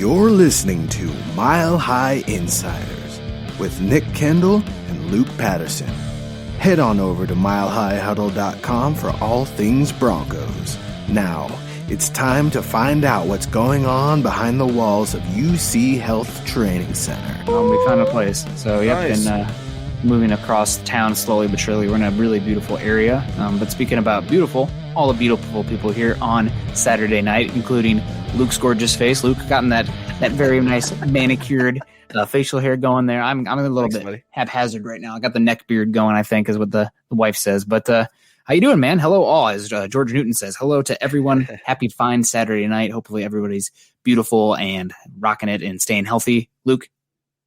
You're listening to Mile High Insiders with Nick Kendell and Luke Patterson. Head on over to milehighhuddle.com for all things Broncos. Now, it's time to find out what's going on behind the walls of UC Health Training Center. We found a place. So, Nice. been moving across town slowly but surely. We're in a really beautiful area. But speaking about beautiful, all the beautiful people here on Saturday night, including Luke's gorgeous face. Luke gotten that very nice manicured facial hair going there. I'm a little bit haphazard right now. I got the neck beard going, I think, is what the wife says. But how you doing, man? Hello, all, as George Newton says. Hello to everyone. Happy, fine Saturday night. Hopefully everybody's beautiful and rocking it and staying healthy. Luke,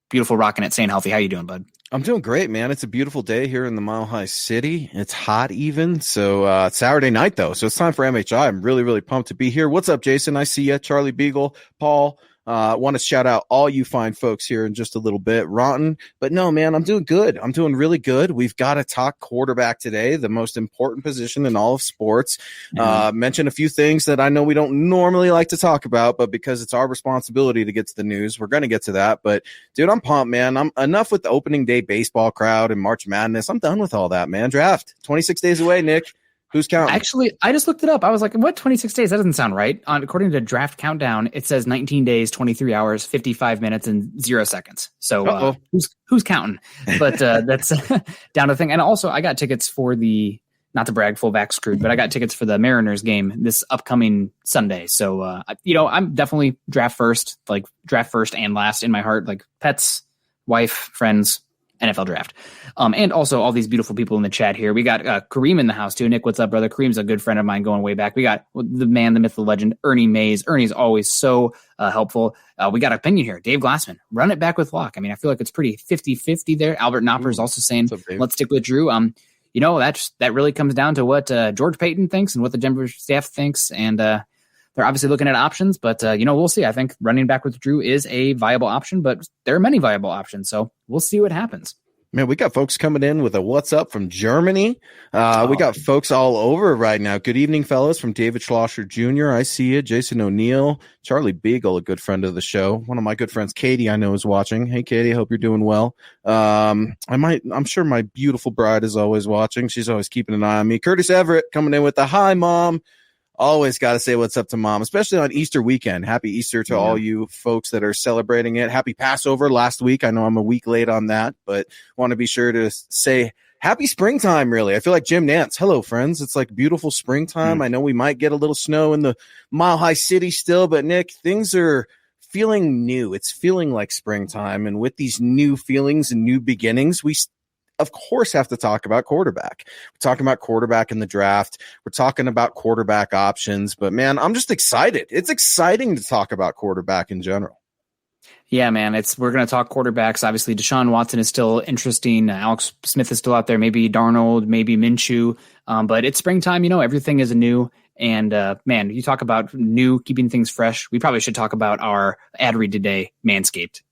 beautiful, rocking it, staying healthy. How you doing, bud? I'm doing great, man. It's a beautiful day here in the Mile High City. It's hot even. So it's Saturday night, though. So it's time for MHI. I'm really, really pumped to be here. What's up, Jason? I see you. Charlie Beagle, Paul. Want to shout out all you fine folks here in just a little bit. Rotten. But no, man, I'm doing good. I'm doing really good. We've got to talk quarterback today, the most important position in all of sports. Mention a few things that I know we don't normally like to talk about, but because it's our responsibility to get to the news, we're going to get to that. But, dude, I'm pumped, man. I'm enough with the opening day baseball crowd and March Madness. I'm done with all that, man. Draft. 26 days away, Nick. Who's counting? Actually, I just looked it up. I was like, what, 26 days? That doesn't sound right. According to Draft Countdown, it says 19 days, 23 hours, 55 minutes, and 0 seconds. So who's counting? But that's down to the thing. And also, I got tickets for not to brag, full back screwed, but I got tickets for the Mariners game this upcoming Sunday. So, I'm definitely draft first and last in my heart, like pets, wife, friends, NFL draft. And also all these beautiful people in the chat here. We got Kareem in the house too. Nick, what's up, brother? Kareem's a good friend of mine going way back. We got the man, the myth, the legend, Ernie Mays. Ernie's always so helpful. We got opinion here. Dave Glassman, run it back with Locke. I mean, I feel like it's pretty 50-50 there. Albert Knopper is also saying, let's stick with Drew. That really comes down to what George Payton thinks and what the Denver staff thinks. And they're obviously looking at options, but we'll see. I think running back with Drew is a viable option, but there are many viable options. So we'll see what happens. Man, we got folks coming in with a what's up from Germany. We got folks all over right now. Good evening, fellas, from David Schlosser Jr. I see you. Jason O'Neill, Charlie Beagle, a good friend of the show. One of my good friends, Katie, I know is watching. Hey, Katie, I hope you're doing well. I'm sure my beautiful bride is always watching. She's always keeping an eye on me. Curtis Everett coming in with the hi, Mom. Always got to say what's up to Mom, especially on Easter weekend. Happy Easter to all you folks that are celebrating it. Happy Passover last week. I know I'm a week late on that, but want to be sure to say happy springtime, really. I feel like Jim Nance. Hello, friends. It's like beautiful springtime. I know we might get a little snow in the Mile High City still, but Nick, things are feeling new. It's feeling like springtime. And with these new feelings and new beginnings, we of course have to talk about quarterback. We're talking about quarterback in the draft. We're talking about quarterback options, but man, I'm just excited. It's exciting to talk about quarterback in general. Yeah, man, we're going to talk quarterbacks. Obviously, Deshaun Watson is still interesting. Alex Smith is still out there. Maybe Darnold, maybe Minshew. But it's springtime, everything is new. And man, you talk about new, keeping things fresh. We probably should talk about our ad read today, Manscaped.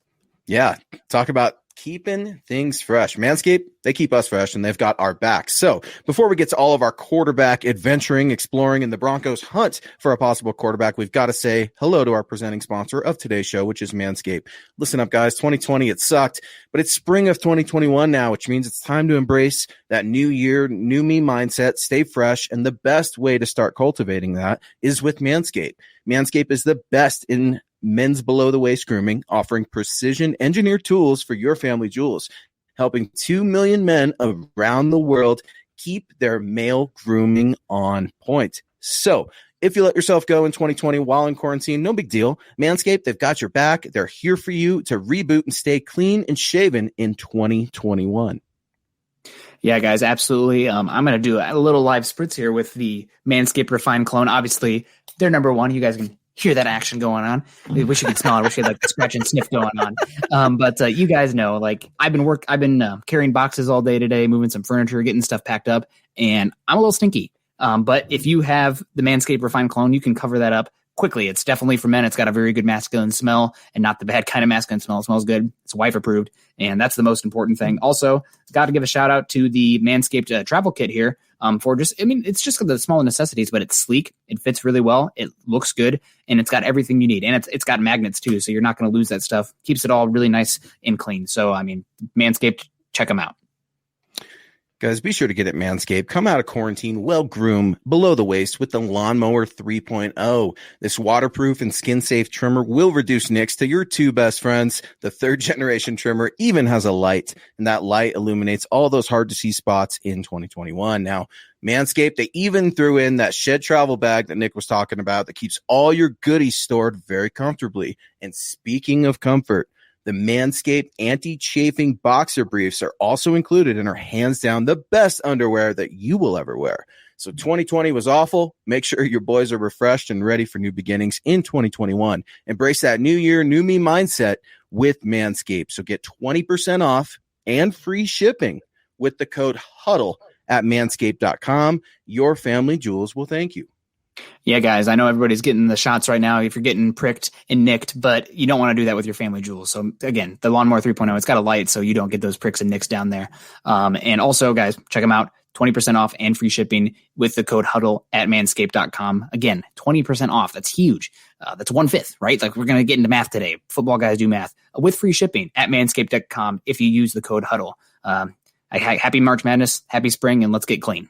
Yeah, talk about keeping things fresh. Manscaped, they keep us fresh, and they've got our back. So before we get to all of our quarterback adventuring, exploring, and the Broncos hunt for a possible quarterback, we've got to say hello to our presenting sponsor of today's show, which is Manscaped. Listen up, guys. 2020, it sucked, but it's spring of 2021 now, which means it's time to embrace that new year, new me mindset, stay fresh, and the best way to start cultivating that is with Manscaped. Manscaped is the best in men's below-the-waist grooming, offering precision-engineered tools for your family jewels, helping 2 million men around the world keep their male grooming on point. So, if you let yourself go in 2020 while in quarantine, no big deal. Manscaped, they've got your back. They're here for you to reboot and stay clean and shaven in 2021. Yeah, guys, absolutely. I'm going to do a little live spritz here with the Manscaped Refined Cologne. Obviously, they're number one. You guys can hear that action going on. I wish you could smell it. I wish you had like the scratch and sniff going on. But you guys know, like I've been carrying boxes all day today, moving some furniture, getting stuff packed up, and I'm a little stinky. But if you have the Manscaped Refined Cologne, you can cover that up quickly. It's definitely for men. It's got a very good masculine smell and not the bad kind of masculine smell. It smells good. It's wife approved. And that's the most important thing. Also, got to give a shout out to the Manscaped Travel Kit here for just, I mean, it's just the small necessities, but it's sleek. It fits really well. It looks good and it's got everything you need. And it's got magnets too. So you're not going to lose that stuff. Keeps it all really nice and clean. So, I mean, Manscaped, check them out. Guys, be sure to get it Manscaped. Come out of quarantine well-groomed, below the waist with the Lawnmower 3.0. This waterproof and skin-safe trimmer will reduce nicks to your two best friends. The third-generation trimmer even has a light, and that light illuminates all those hard-to-see spots in 2021. Now, Manscaped, they even threw in that shed travel bag that Nick was talking about that keeps all your goodies stored very comfortably. And speaking of comfort, the Manscaped anti-chafing boxer briefs are also included and are hands down the best underwear that you will ever wear. So 2020 was awful. Make sure your boys are refreshed and ready for new beginnings in 2021. Embrace that new year, new me mindset with Manscaped. So get 20% off and free shipping with the code HUDDLE at manscaped.com. Your family jewels will thank you. Yeah, guys, I know everybody's getting the shots right now if you're getting pricked and nicked, but you don't want to do that with your family jewels. So again, the Lawnmower 3.0, it's got a light so you don't get those pricks and nicks down there. And also, guys, check them out. 20% off and free shipping with the code HUDDLE at manscaped.com. Again, 20% off. That's huge. That's 1/5, right? Like we're going to get into math today. Football guys do math with free shipping at manscaped.com if you use the code HUDDLE. Happy March Madness, happy spring, and let's get clean.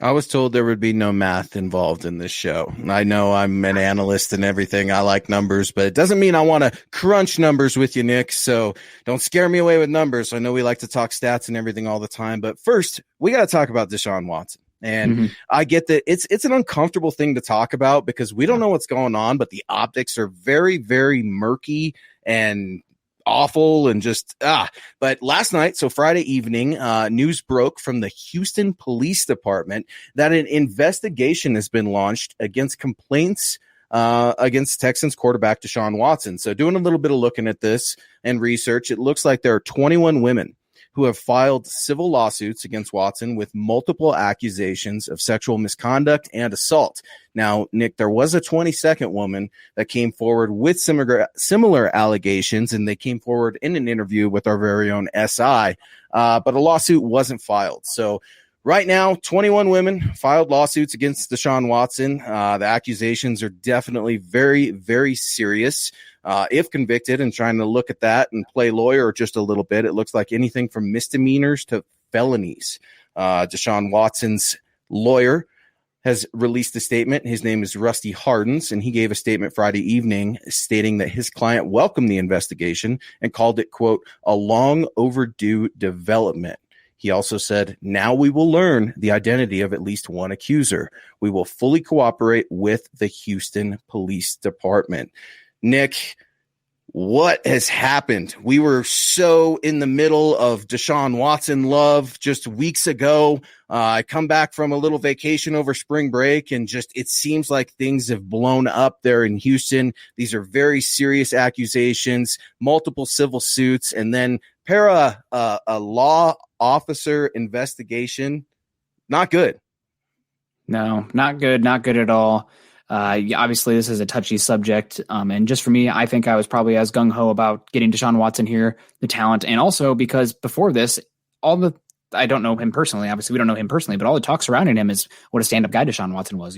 I was told there would be no math involved in this show. I know I'm an analyst and everything. I like numbers, but it doesn't mean I want to crunch numbers with you, Nick. So don't scare me away with numbers. I know we like to talk stats and everything all the time, but first we got to talk about Deshaun Watson. And I get that it's an uncomfortable thing to talk about because we don't know what's going on, but the optics are very, very murky and awful and just but last night, so Friday evening, news broke from the Houston Police Department that an investigation has been launched against complaints against Texans quarterback Deshaun Watson. So doing a little bit of looking at this and research, it looks like there are 21 women who have filed civil lawsuits against Watson with multiple accusations of sexual misconduct and assault. Now, Nick, there was a 22nd woman that came forward with similar allegations, and they came forward in an interview with our very own SI, but a lawsuit wasn't filed. So right now, 21 women filed lawsuits against Deshaun Watson. The accusations are definitely very, very serious. If convicted, and trying to look at that and play lawyer just a little bit, it looks like anything from misdemeanors to felonies. Deshaun Watson's lawyer has released a statement. His name is Rusty Hardens, and he gave a statement Friday evening stating that his client welcomed the investigation and called it, quote, a long overdue development. He also said, now we will learn the identity of at least one accuser. We will fully cooperate with the Houston Police Department. Nick, what has happened? We were so in the middle of Deshaun Watson love just weeks ago. I come back from a little vacation over spring break, and just it seems like things have blown up there in Houston. These are very serious accusations, multiple civil suits, and then a law officer investigation. Not good. No, not good. Not good at all. Obviously, this is a touchy subject. And just for me, I think I was probably as gung-ho about getting Deshaun Watson here, the talent. And also because before this, I don't know him personally. Obviously, we don't know him personally, but all the talk surrounding him is what a stand-up guy Deshaun Watson was,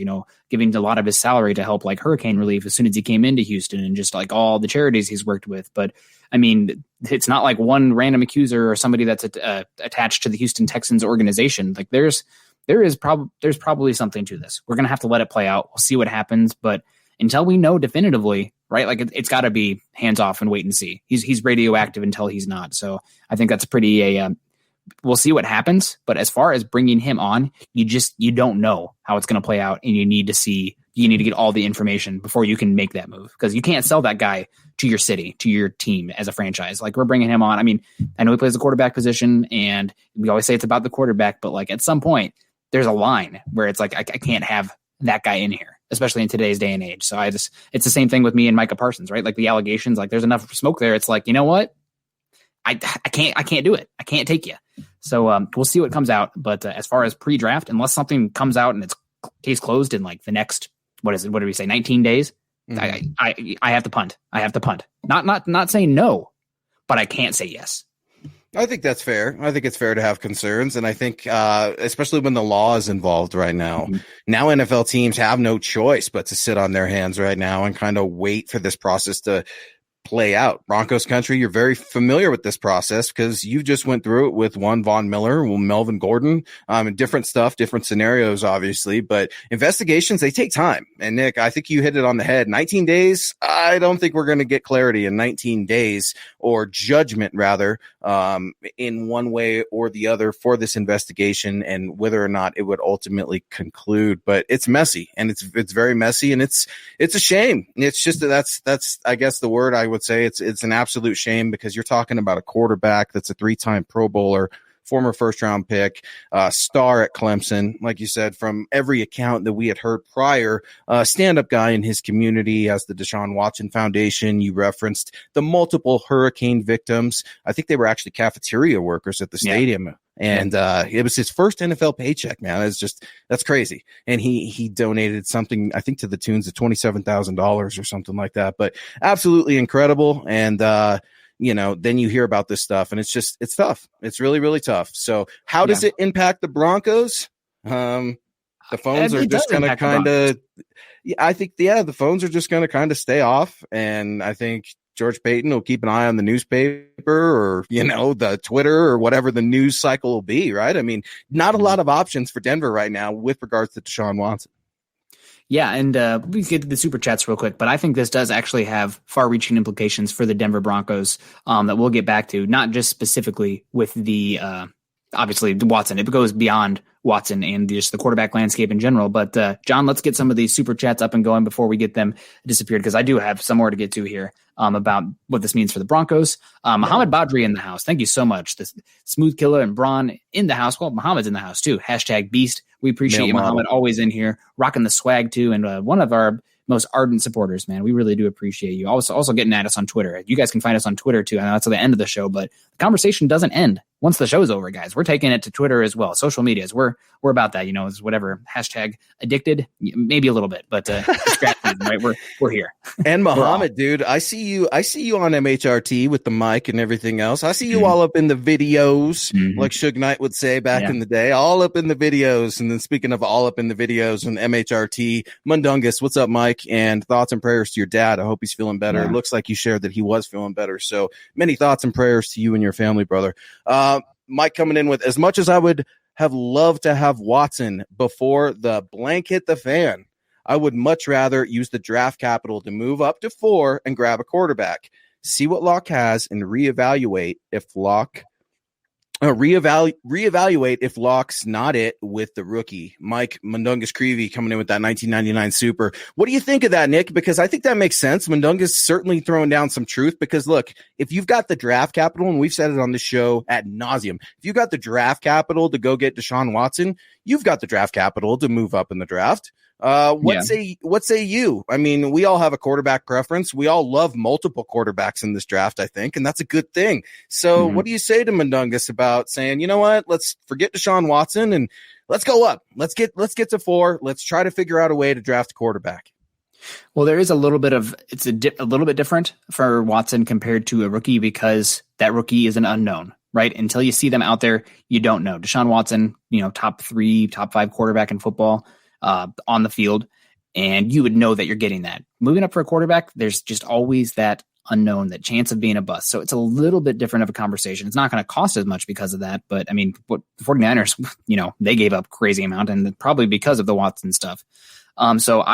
giving a lot of his salary to help like hurricane relief as soon as he came into Houston and just like all the charities he's worked with. But I mean, it's not like one random accuser or somebody that's attached to the Houston Texans organization. Like there's probably something to this. We're going to have to let it play out. We'll see what happens. But until we know definitively, right, like it's got to be hands off and wait and see. He's radioactive until he's not. So I think that's we'll see what happens. But as far as bringing him on, you don't know how it's going to play out. And you need to get all the information before you can make that move, because you can't sell that guy to your city, to your team as a franchise. Like we're bringing him on. I mean, I know he plays the quarterback position and we always say it's about the quarterback, but like at some point, there's a line where it's like, I can't have that guy in here, especially in today's day and age. So it's the same thing with me and Micah Parsons, right? Like the allegations, like there's enough smoke there. It's like, you know what? I can't do it. I can't take you. So we'll see what comes out. But as far as pre-draft, unless something comes out and it's case closed in like the next what is it? What did we say? 19 days. Mm-hmm. I have to punt. I have to punt. Not saying no, but I can't say yes. I think that's fair. I think it's fair to have concerns. And I think, especially when the law is involved right now, now NFL teams have no choice but to sit on their hands right now and kind of wait for this process to play out. Broncos country, you're very familiar with this process because you just went through it with one Von Miller, Melvin Gordon, and different stuff, different scenarios, obviously, but investigations, they take time. And Nick, I think you hit it on the head. 19 days. I don't think we're going to get clarity in 19 days or judgment rather, in one way or the other for this investigation and whether or not it would ultimately conclude, but it's messy and it's very messy and it's a shame. It's just that's, I guess the word I would say. It's an absolute shame because you're talking about a quarterback that's a 3-time Pro Bowler, former first-round pick, star at Clemson, like you said, from every account that we had heard prior, stand-up guy in his community, has the Deshaun Watson Foundation. You referenced the multiple hurricane victims. I think they were actually cafeteria workers at the stadium. And it was his first NFL paycheck, man. That's crazy. And he donated something, I think, to the tunes of $27,000 or something like that. But absolutely incredible. And then you hear about this stuff, and it's tough. It's really, really tough. So how does it impact the Broncos? The phones are just going to kind of, I think, the phones are just going to kind of stay off. And I think George Payton will keep an eye on the newspaper or, the Twitter or whatever the news cycle will be, right? I mean, not a lot of options for Denver right now with regards to Deshaun Watson. Yeah, and we can get to the super chats real quick, but I think this does actually have far-reaching implications for the Denver Broncos that we'll get back to, not just specifically with the obviously Watson. It goes beyond Watson and just the quarterback landscape in general. But John, let's get some of these super chats up and going before we get them disappeared, because I do have some more to get to here about what this means for the Broncos. Muhammad Badri in the house. Thank you so much. The Smooth Killer and Braun in the house. Well, Muhammad's in the house too. #Beast. We appreciate you, Muhammad, always in here, rocking the swag too. And one of our most ardent supporters, man. We really do appreciate you. Also getting at us on Twitter. You guys can find us on Twitter too. I know that's at the end of the show, but the conversation doesn't end once the show's over, guys. We're taking it to Twitter as well. Social medias. We're about that, it's whatever #addicted, maybe a little bit, but right? We're here. And Muhammad, dude, I see you on MHRT with the mic and everything else. I see you all up in the videos, like Suge Knight would say back in the day, all up in the videos. And then speaking of all up in the videos and MHRT, Mundungus, what's up, Mike? And thoughts and prayers to your dad. I hope he's feeling better. It looks like you shared that he was feeling better. So many thoughts and prayers to you and your family, brother. Mike coming in with, as much as I would have loved to have Watson before the blank hit the fan, I would much rather use the draft capital to move up to 4 and grab a quarterback. See what Locke has and reevaluate if Locke's not it with the rookie. Mike Mundungus Creevy coming in with that 1999 super. What do you think of that, Nick? Because I think that makes sense. Mundungus certainly throwing down some truth, because look, if you've got the draft capital, and we've said it on the show ad nauseum, if you've got the draft capital to go get Deshaun Watson, you've got the draft capital to move up in the draft. What say you? I mean, we all have a quarterback preference. We all love multiple quarterbacks in this draft, I think, and that's a good thing. So what do you say to Mundungus about saying, you know what, let's forget Deshaun Watson and let's go up. Let's get to 4. Let's try to figure out a way to draft a quarterback. Well, there is a little bit of, it's a little bit different for Watson compared to a rookie, because that rookie is an unknown, right? Until you see them out there, you don't know. Deshaun Watson, top 3, top 5 quarterback in football on the field, and you would know that you're getting that. Moving up for a quarterback, there's just always that unknown, that chance of being a bust. So it's a little bit different of a conversation. It's not going to cost as much because of that, but I mean, what the 49ers, they gave up crazy amount, and probably because of the Watson stuff. So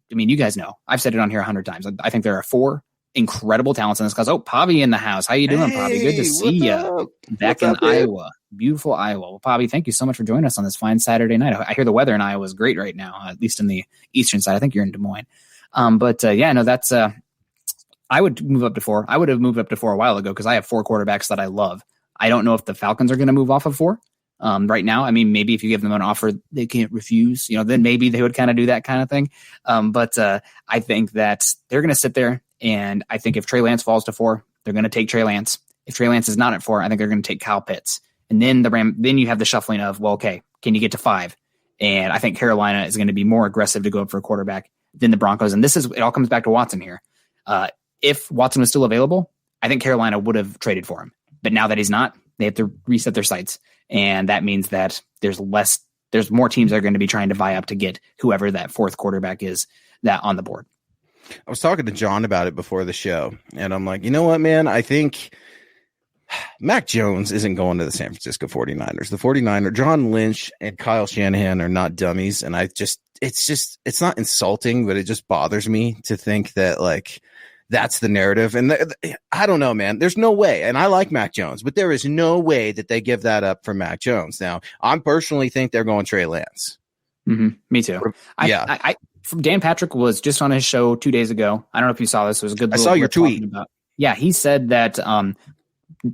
you guys know, I've said it on here 100 times. I think there are 4 incredible talents in this class. Oh, Pavi in the house. How you doing, Pavi? Good to see you back in Iowa. Beautiful Iowa. Well, Pavi, thank you so much for joining us on this fine Saturday night. I hear the weather in Iowa is great right now, at least in the eastern side. I think you're in Des Moines. That's I would move up to 4. I would have moved up to 4 a while ago, because I have 4 quarterbacks that I love. I don't know if the Falcons are going to move off of 4 right now. I mean, maybe if you give them an offer they can't refuse, then maybe they would kind of do that kind of thing. But I think that they're going to sit there, and I think if Trey Lance falls to 4, they're going to take Trey Lance. If Trey Lance is not at 4, I think they're going to take Kyle Pitts. And then then you have the shuffling of, well, okay, can you get to 5? And I think Carolina is going to be more aggressive to go up for a quarterback. than the Broncos. And it all comes back to Watson here. If Watson was still available, I think Carolina would have traded for him. But now that he's not, they have to reset their sights. And that means that there's more teams that are going to be trying to vie up to get whoever that fourth quarterback is that on the board. I was talking to John about it before the show, and I'm like, you know what, man? I think Mac Jones isn't going to the San Francisco 49ers. The 49ers, John Lynch and Kyle Shanahan are not dummies. And it's not insulting, but it just bothers me to think that like that's the narrative. And I don't know, man, there's no way. And I like Mac Jones, but there is no way that they give that up for Mac Jones. Now, I personally think they're going Trey Lance. Mm-hmm. Me too. Yeah. Dan Patrick was just on his show 2 days ago. I don't know if you saw this. It was a good. I saw your tweet. Yeah, he said that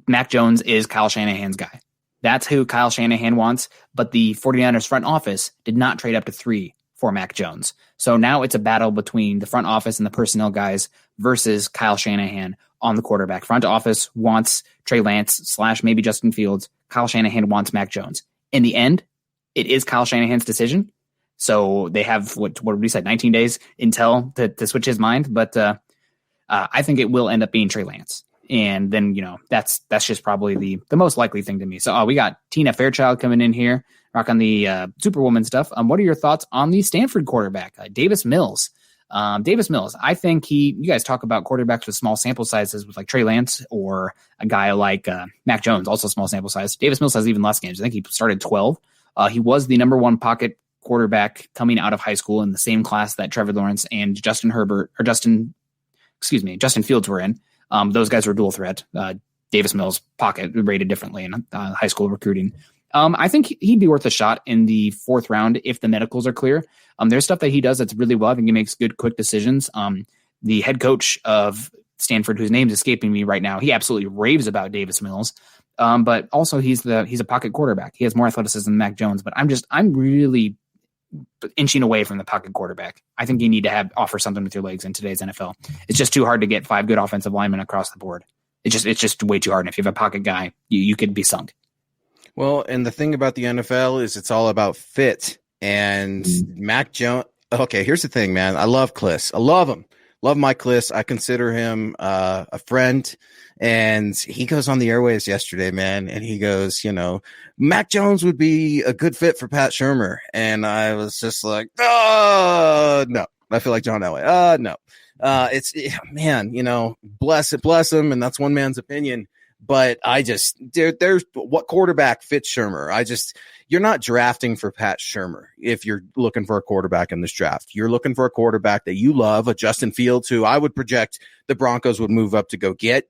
Mac Jones is Kyle Shanahan's guy. That's who Kyle Shanahan wants. But the 49ers front office did not trade up to 3 for Mac Jones. So now it's a battle between the front office and the personnel guys versus Kyle Shanahan on the quarterback. Front office wants Trey Lance / maybe Justin Fields. Kyle Shanahan wants Mac Jones. In the end, it is Kyle Shanahan's decision. So they have what did we say, 19 days until to switch his mind. But I think it will end up being Trey Lance. And then, that's just probably the most likely thing to me. So we got Tina Fairchild coming in here, rocking the Superwoman stuff. What are your thoughts on the Stanford quarterback, Davis Mills? Davis Mills, I think you guys talk about quarterbacks with small sample sizes with like Trey Lance or a guy like Mac Jones, also small sample size. Davis Mills has even less games. I think he started 12. He was the number 1 pocket quarterback coming out of high school in the same class that Trevor Lawrence and Justin Fields were in. Those guys were dual threat. Davis Mills pocket rated differently in high school recruiting. I think he'd be worth a shot in the 4th round if the medicals are clear. There's stuff that he does that's really well. I think he makes good, quick decisions. The head coach of Stanford, whose name's escaping me right now, he absolutely raves about Davis Mills. But also he's a pocket quarterback. He has more athleticism than Mac Jones, but I'm really inching away from the pocket quarterback. I think you need to offer something with your legs in today's NFL. It's just too hard to get 5 good offensive linemen across the board. It's just way too hard. And if you have a pocket guy, you could be sunk. Well, and the thing about the NFL is it's all about fit. And Mac Jones. Okay, here's the thing, man. I love Kliss. I love him. Love Mike Kliss. I consider him a friend. And he goes on the airwaves yesterday, man, and he goes, Mac Jones would be a good fit for Pat Shurmur. And I was just like, no. I feel like John Elway. No. Bless him, and that's one man's opinion. But there's what quarterback fits Shurmur. You're not drafting for Pat Shurmur if you're looking for a quarterback in this draft. You're looking for a quarterback that you love, a Justin Fields, who I would project the Broncos would move up to go get.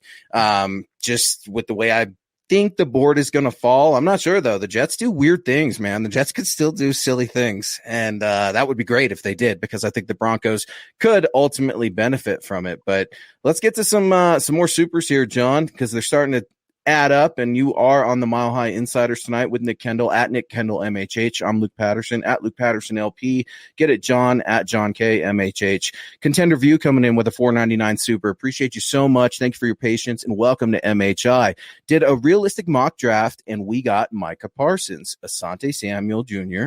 Just with the way I think the board is going to fall. I'm not sure, though. The Jets do weird things, man. The Jets could still do silly things. And that would be great if they did, because I think the Broncos could ultimately benefit from it. But let's get to some more supers here, John, because they're starting to add up, and you are on the Mile High Insiders tonight with Nick Kendell at Nick Kendell MHH. I'm Luke Patterson at Luke Patterson LP. Get it, John at John K MHH. Contender View coming in with a $4.99 super. Appreciate you so much. Thank you for your patience, and welcome to MHI. Did a realistic mock draft, and we got Micah Parsons, Asante Samuel Jr.,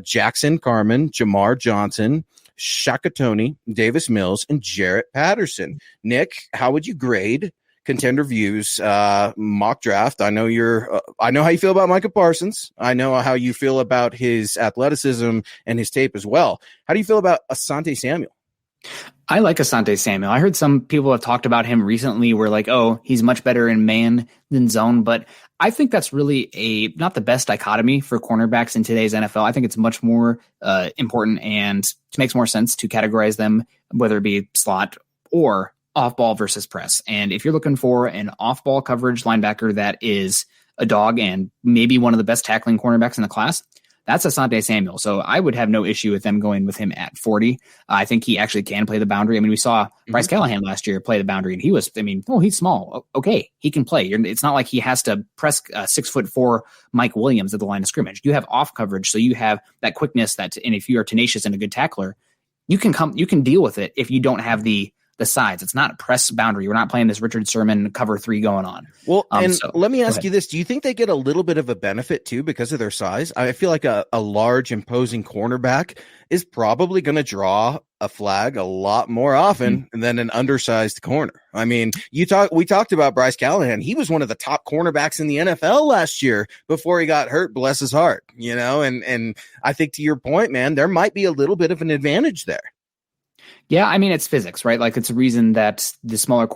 Jackson Carman, Jamar Johnson, Shaka Toney, Davis Mills, and Jarrett Patterson. Nick, how would you grade Contender View's mock draft? I know how you feel about Micah Parsons. I know how you feel about his athleticism and his tape as well. How do you feel about Asante Samuel? I like Asante Samuel. I heard some people have talked about him recently where like, oh, he's much better in man than zone, but I think that's really not the best dichotomy for cornerbacks in today's NFL. I think it's much more important, and it makes more sense to categorize them, whether it be slot or off-ball versus press. And if you're looking for an off-ball coverage linebacker that is a dog and maybe one of the best tackling cornerbacks in the class, that's Asante Samuel. So I would have no issue with them going with him at 40. I think he actually can play the boundary. I mean, we saw Bryce Callahan last year play the boundary, and he's small. Okay, he can play. It's not like he has to press 6'4" Mike Williams at the line of scrimmage. You have off coverage, so you have that quickness and if you are tenacious and a good tackler, you can deal with it if you don't have the sides. It's not a press boundary. We're not playing this Richard Sherman cover 3 going on. Well, let me ask you this. Do you think they get a little bit of a benefit too because of their size? I feel like a large imposing cornerback is probably going to draw a flag a lot more often than an undersized corner. I mean, we talked about Bryce Callahan. He was one of the top cornerbacks in the NFL last year before he got hurt, bless his heart, and I think to your point, man, there might be a little bit of an advantage there. Yeah, I mean, it's physics, right? Like, it's a reason that the smaller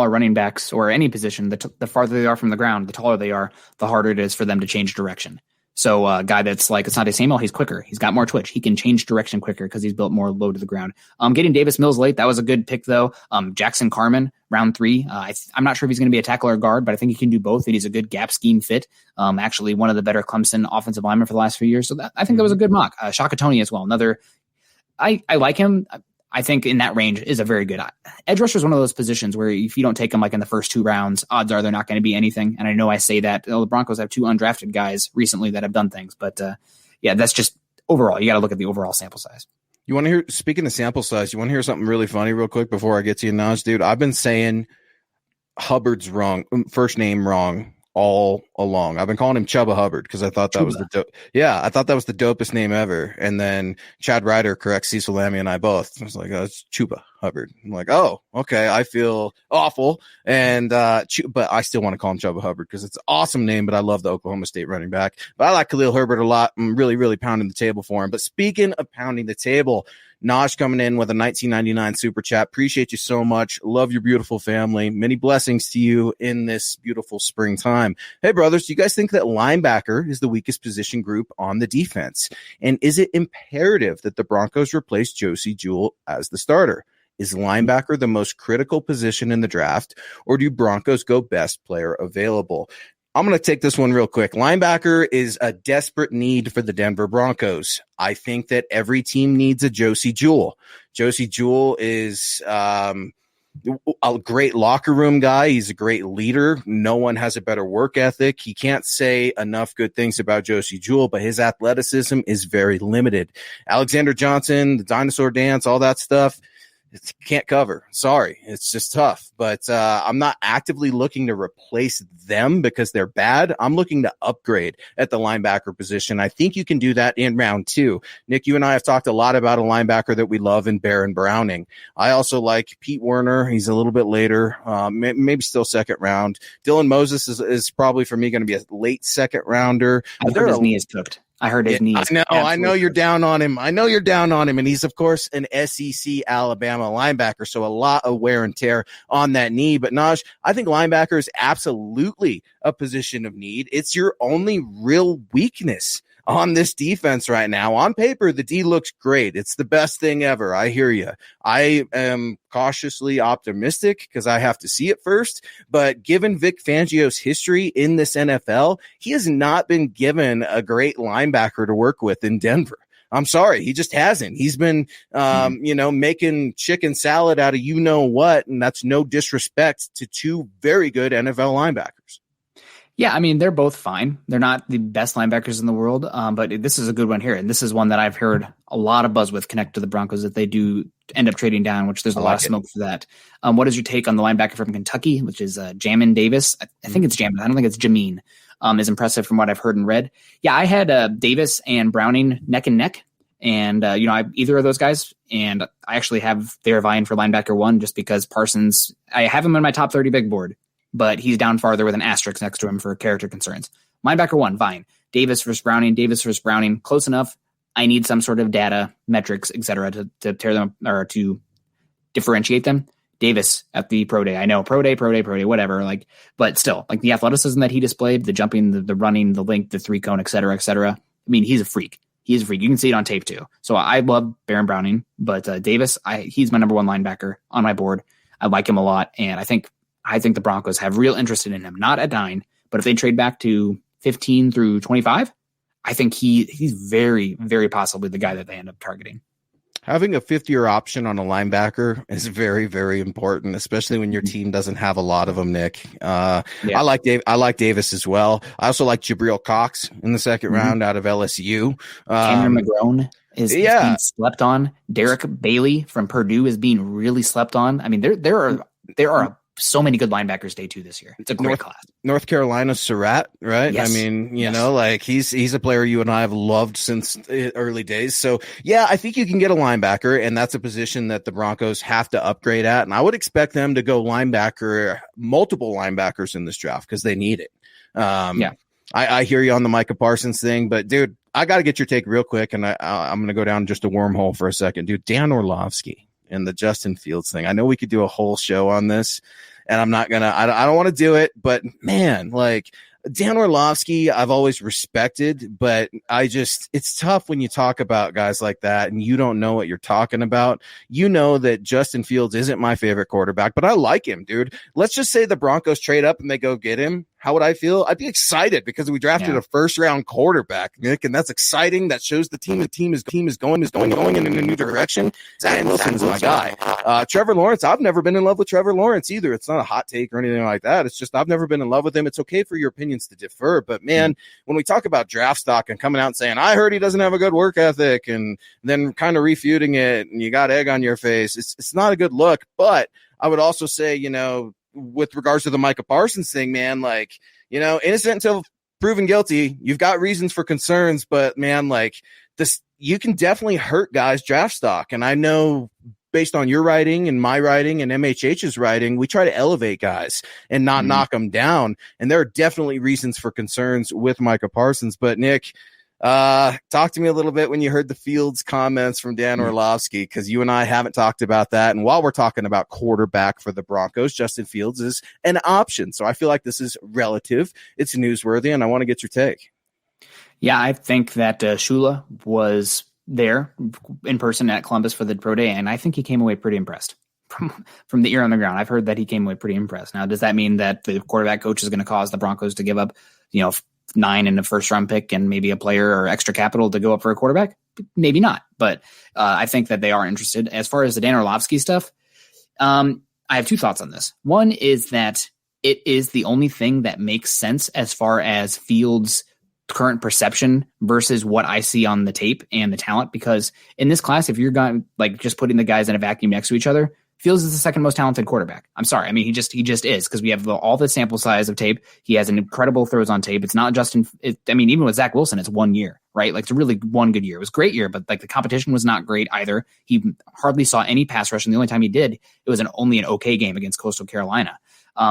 running backs or any position, the farther they are from the ground, the taller they are, the harder it is for them to change direction. So a guy that's like Asante Samuel, he's quicker. He's got more twitch. He can change direction quicker because he's built more low to the ground. Getting Davis Mills late, that was a good pick, though. Jackson Carman, round 3. I'm not sure if he's going to be a tackle or guard, but I think he can do both, and he's a good gap scheme fit. Actually, one of the better Clemson offensive linemen for the last few years. So I think that was a good mock. Shaka Toney as well. I like him. I think in that range is a very good edge rusher. Is one of those positions where if you don't take them like in the first 2 rounds, odds are they're not going to be anything. And I know I say that the Broncos have 2 undrafted guys recently that have done things, but that's just overall. You got to look at the overall sample size. You want to hear? Speaking of sample size, you want to hear something really funny, real quick, before I get to you, Naj, dude? I've been saying Hubbard's first name wrong all along. I've been calling him Chubba Hubbard because I thought that was the dopest name ever. And then Chad Ryder corrects Cecil Lammy and I both. I was like, oh, it's Chuba Hubbard. I'm like, oh, okay. I feel awful. And but I still want to call him Chubba Hubbard because it's an awesome name, but I love the Oklahoma State running back. But I like Khalil Herbert a lot. I'm really, really pounding the table for him. But speaking of pounding the table, Naj coming in with a 1999 super chat. Appreciate you so much. Love your beautiful family. Many blessings to you in this beautiful springtime. Hey, brothers, do you guys think that linebacker is the weakest position group on the defense? And is it imperative that the Broncos replace Josie Jewell as the starter? Is linebacker the most critical position in the draft, or do Broncos go best player available? I'm going to take this one real quick. Linebacker is a desperate need for the Denver Broncos. I think that every team needs a Josie Jewell. Josie Jewell is a great locker room guy. He's a great leader. No one has a better work ethic. He can't say enough good things about Josie Jewell, but his athleticism is very limited. Alexander Johnson, the dinosaur dance, all that stuff, can't cover. Sorry. It's just tough. But I'm not actively looking to replace them because they're bad. I'm looking to upgrade at the linebacker position. I think you can do that in round 2. Nick, you and I have talked a lot about a linebacker that we love in Baron Browning. I also like Pete Werner. He's a little bit later, maybe still second round. Dylan Moses is probably for me going to be a late second rounder. I heard his knee is cooked. I heard his knee. I know you're down on him. And he's, of course, an SEC Alabama linebacker, so a lot of wear and tear on that knee. But, Naj, I think linebacker is absolutely a position of need. It's your only real weakness on this defense right now. On paper, the D looks great. It's the best thing ever. I hear you. I am cautiously optimistic because I have to see it first. But given Vic Fangio's history in this NFL, he has not been given a great linebacker to work with in Denver. I'm sorry. He just hasn't. He's been, making chicken salad out of what, and that's no disrespect to 2 very good NFL linebackers. Yeah, I mean, they're both fine. They're not the best linebackers in the world, but this is a good one here. And this is one that I've heard a lot of buzz with connect to the Broncos that they do end up trading down, which there's a lot of smoke for that. What is your take on the linebacker from Kentucky, which is Jamin Davis? I think it's Jamin. I don't think it's Jameen. Is impressive from what I've heard and read. Yeah, I had Davis and Browning neck and neck. And, either of those guys, and I actually have they're vying for linebacker 1 just because Parsons, I have him on my top 30 big board, but he's down farther with an asterisk next to him for character concerns. Linebacker 1, fine. Davis versus Browning, close enough. I need some sort of data, metrics, etc. to tear them or to differentiate them. Davis at the pro day. I know pro day, whatever. But still, the athleticism that he displayed, the jumping, the running, the length, the 3-cone, etc. I mean, he's a freak. He's a freak. You can see it on tape too. So I love Baron Browning, but Davis, he's my number 1 linebacker on my board. I like him a lot, and I think the Broncos have real interest in him, not at 9, but if they trade back to 15 through 25, I think he's very, very possibly the guy that they end up targeting. Having a 5th-year option on a linebacker is very, very important, especially when your team doesn't have a lot of them, Nick. I like Davis as well. I also like Jabril Cox in the second round out of LSU. Cameron McGrone is being slept on. Derek Bailey from Purdue is being really slept on. I mean, there are a so many good linebackers day 2 this year. It's a great class. North Carolina Surratt, right? Yes. I mean, you know, like he's a player you and I have loved since early days. So yeah, I think you can get a linebacker, and that's a position that the Broncos have to upgrade at. And I would expect them to go multiple linebackers in this draft because they need it. I hear you on the Micah Parsons thing, but dude, I got to get your take real quick, and I'm going to go down just a wormhole for a second, dude. Dan Orlovsky and the Justin Fields thing. I know we could do a whole show on this, and I'm not gonna. I don't want to do it, but man, like Dan Orlovsky, I've always respected, but it's tough when you talk about guys like that and you don't know what you're talking about. You know that Justin Fields isn't my favorite quarterback, but I like him, dude. Let's just say the Broncos trade up and they go get him. How would I feel? I'd be excited because we drafted a first-round quarterback, Nick, and that's exciting. That shows the team is going in a new direction. Zach Wilson's my guy. Trevor Lawrence, I've never been in love with Trevor Lawrence either. It's not a hot take or anything like that. It's just I've never been in love with him. It's okay for your opinions to differ, but man, when we talk about draft stock and coming out and saying, I heard he doesn't have a good work ethic, and then kind of refuting it, and you got egg on your face, it's not a good look. But I would also say, you know, with regards to the Micah Parsons thing, man, like, you know, innocent until proven guilty. You've got reasons for concerns, but man, like this, you can definitely hurt guys' draft stock. And I know based on your writing and my writing and MHH's writing, we try to elevate guys and not knock them down. And there are definitely reasons for concerns with Micah Parsons. But Nick, talk to me a little bit when you heard the Fields comments from Dan Orlovsky, because you and I haven't talked about that. And while we're talking about quarterback for the Broncos, Justin Fields is an option. So I feel like this is relative. It's newsworthy, and I want to get your take. Yeah, I think that Shula was there in person at Columbus for the pro day, and I think he came away pretty impressed from the ear on the ground. I've heard that he came away pretty impressed. Now, does that mean that the quarterback coach is going to cause the Broncos to give up, 9 in the first round pick and maybe a player or extra capital to go up for a quarterback? Maybe not, but I think that they are interested. As far as the Dan Orlovsky stuff, I have 2 thoughts on this. One is that it is the only thing that makes sense as far as Fields' current perception versus what I see on the tape and the talent, because in this class, if you're going like just putting the guys in a vacuum next to each other, Fields is the second most talented quarterback. I'm sorry. I mean, he just is, because we have all the sample size of tape. He has an incredible throws on tape. It's not Justin. Even with Zach Wilson, it's 1 year, right? Like, it's really one good year. It was a great year, but like the competition was not great either. He hardly saw any pass rush, and the only time he did, it was only an okay game against Coastal Carolina.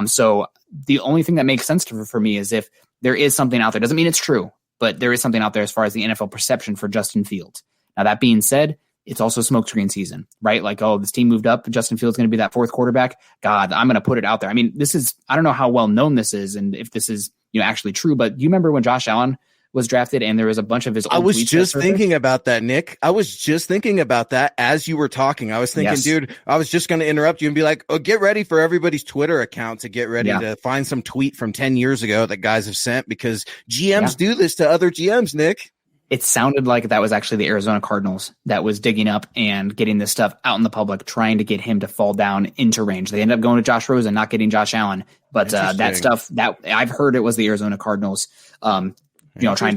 So the only thing that makes sense for me is if there is something out there. Doesn't mean it's true, but there is something out there as far as the NFL perception for Justin Fields. Now, that being said, it's also smokescreen season, right? Like, oh, this team moved up. Justin Fields going to be that 4th quarterback. God, I'm going to put it out there. I mean, I don't know how well known this is and if this is actually true, but you remember when Josh Allen was drafted and there was a bunch of his old I was just thinking about that, Nick. I was just thinking about that as you were talking. I was thinking, dude, I was just going to interrupt you and be like, oh, get ready for everybody's Twitter account to get ready to find some tweet from 10 years ago that guys have sent, because GMs do this to other GMs, Nick. It sounded like that was actually the Arizona Cardinals that was digging up and getting this stuff out in the public, trying to get him to fall down into range. They ended up going to Josh Rosen, not getting Josh Allen. But that stuff that I've heard, it was the Arizona Cardinals, trying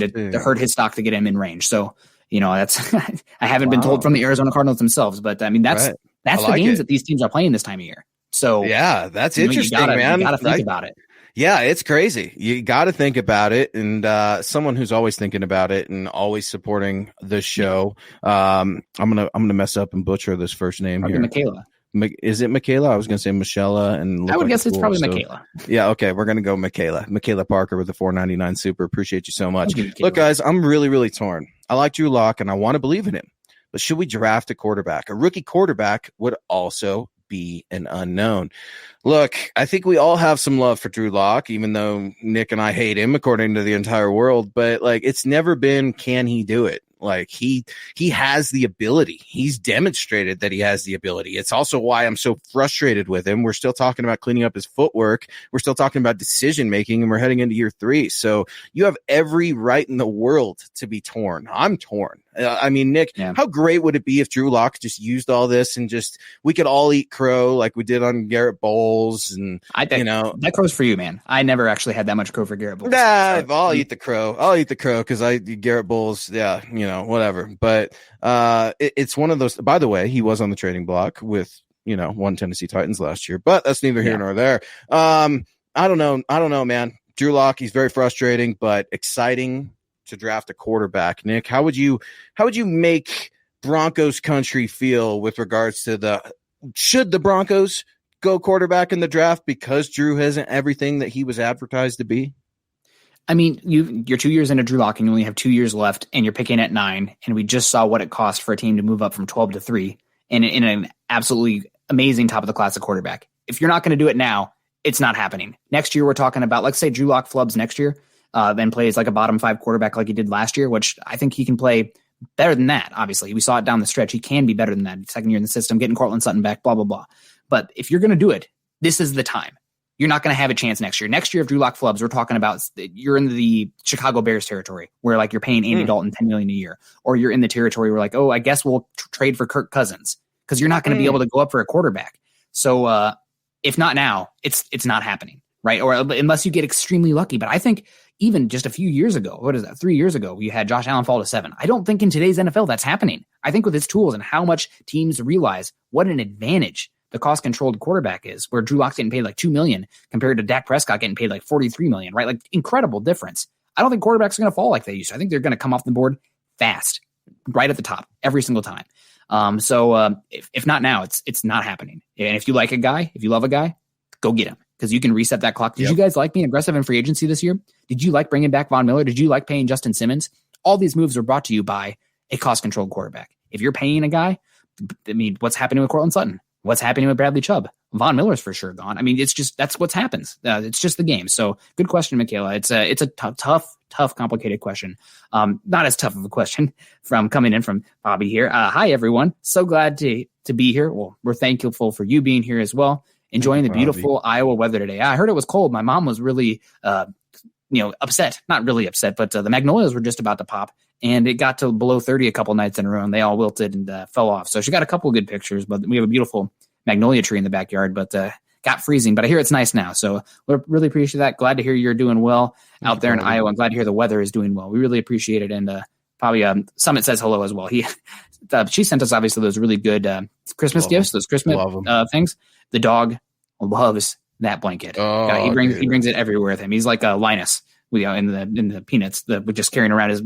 to hurt his stock to get him in range. So, that's I haven't been told from the Arizona Cardinals themselves, but I mean, that's the games that these teams are playing this time of year. So yeah, that's interesting, man. You got to think about it. Yeah, it's crazy. You got to think about it. And someone who's always thinking about it and always supporting the show. I'm gonna mess up and butcher this first name here. Michaela. Is it Michaela? I was gonna say Michelle, and I would guess it's probably Michaela. Yeah, okay, we're gonna go Michaela Parker with the $4.99 super. Appreciate you so much. Look, guys, I'm really, really torn. I like Drew Lock and I want to believe in him, but should we draft a quarterback? A rookie quarterback would also be an unknown. Look, I think we all have some love for Drew Lock, even though Nick and I hate him according to the entire world, but like, it's never been, can he do it? Like, he has the ability. He's demonstrated that he has the ability. It's also why I'm so frustrated with him. We're still talking about cleaning up his footwork. We're still talking about decision making, and we're heading into year 3. So you have every right in the world to be torn. I'm torn. I mean, Nick, how great would it be if Drew Lock just used all this and just we could all eat crow like we did on Garrett Bowles? And that crow's for you, man. I never actually had that much crow for Garrett Bowles. I'll eat the crow. I'll eat the crow because Garrett Bowles, whatever. But it's one of those. By the way, he was on the trading block with won Tennessee Titans last year, but that's neither here nor there. I don't know, man. Drew Lock, he's very frustrating, but exciting to draft a quarterback. Nick, how would you make Broncos country feel with regards to should the Broncos go quarterback in the draft because Drew hasn't everything that he was advertised to be? I mean, you're 2 years into Drew Lock and you only have 2 years left and you're picking at 9. And we just saw what it cost for a team to move up from 12 to 3 in an absolutely amazing top of the class of quarterback. If you're not going to do it now, it's not happening. Next year, we're talking about, let's say Drew Lock flubs next year, then plays like a bottom 5 quarterback like he did last year, which I think he can play better than that. Obviously, we saw it down the stretch. He can be better than that. Second year in the system, getting Cortland Sutton back, blah, blah, blah. But if you're going to do it, this is the time. You're not going to have a chance next year. Next year, if Drew Lock flubs, we're talking about you're in the Chicago Bears territory where like you're paying Andy Dalton $10 million a year, or you're in the territory where like, oh, I guess we'll trade for Kirk Cousins because you're not going to be able to go up for a quarterback. So if not now, it's not happening, right? Or unless you get extremely lucky. But I think even just a few years ago, 3 years ago, you had Josh Allen fall to 7. I don't think in today's NFL that's happening. I think with his tools and how much teams realize what an advantage the cost-controlled quarterback is, where Drew Lock's getting paid like $2 million compared to Dak Prescott getting paid like $43 million, right? Like incredible difference. I don't think quarterbacks are going to fall like they used to. I think they're going to come off the board fast, right at the top every single time. So if not now, it's not happening. And if you like a guy, if you love a guy, go get him because you can reset that clock. Did you guys like being aggressive in free agency this year? Did you like bringing back Von Miller? Did you like paying Justin Simmons? All these moves are brought to you by a cost-controlled quarterback. If you're paying a guy, I mean, what's happening with Cortland Sutton? What's happening with Bradley Chubb? Von Miller's for sure gone. I mean, that's what happens. It's just the game. So good question, Michaela. It's a tough, complicated question. Not as tough of a question from coming in from Bobby here. Hi, everyone. So glad to be here. Well, we're thankful for you being here as well. Enjoying the beautiful Iowa weather today. I heard it was cold. My mom was really, upset. Not really upset, but the magnolias were just about to pop. And it got to below 30 a couple nights in a row, and they all wilted and fell off. So she got a couple of good pictures, but we have a beautiful magnolia tree in the backyard, but got freezing. But I hear it's nice now, so we really appreciate that. Glad to hear you're doing well out there in Iowa. I'm glad to hear the weather is doing well. We really appreciate it. And probably Summit says hello as well. She sent us obviously those really good Christmas gifts, those Christmas things. The dog loves that blanket. He brings it everywhere with him. He's like Linus, in the Peanuts, with just carrying around his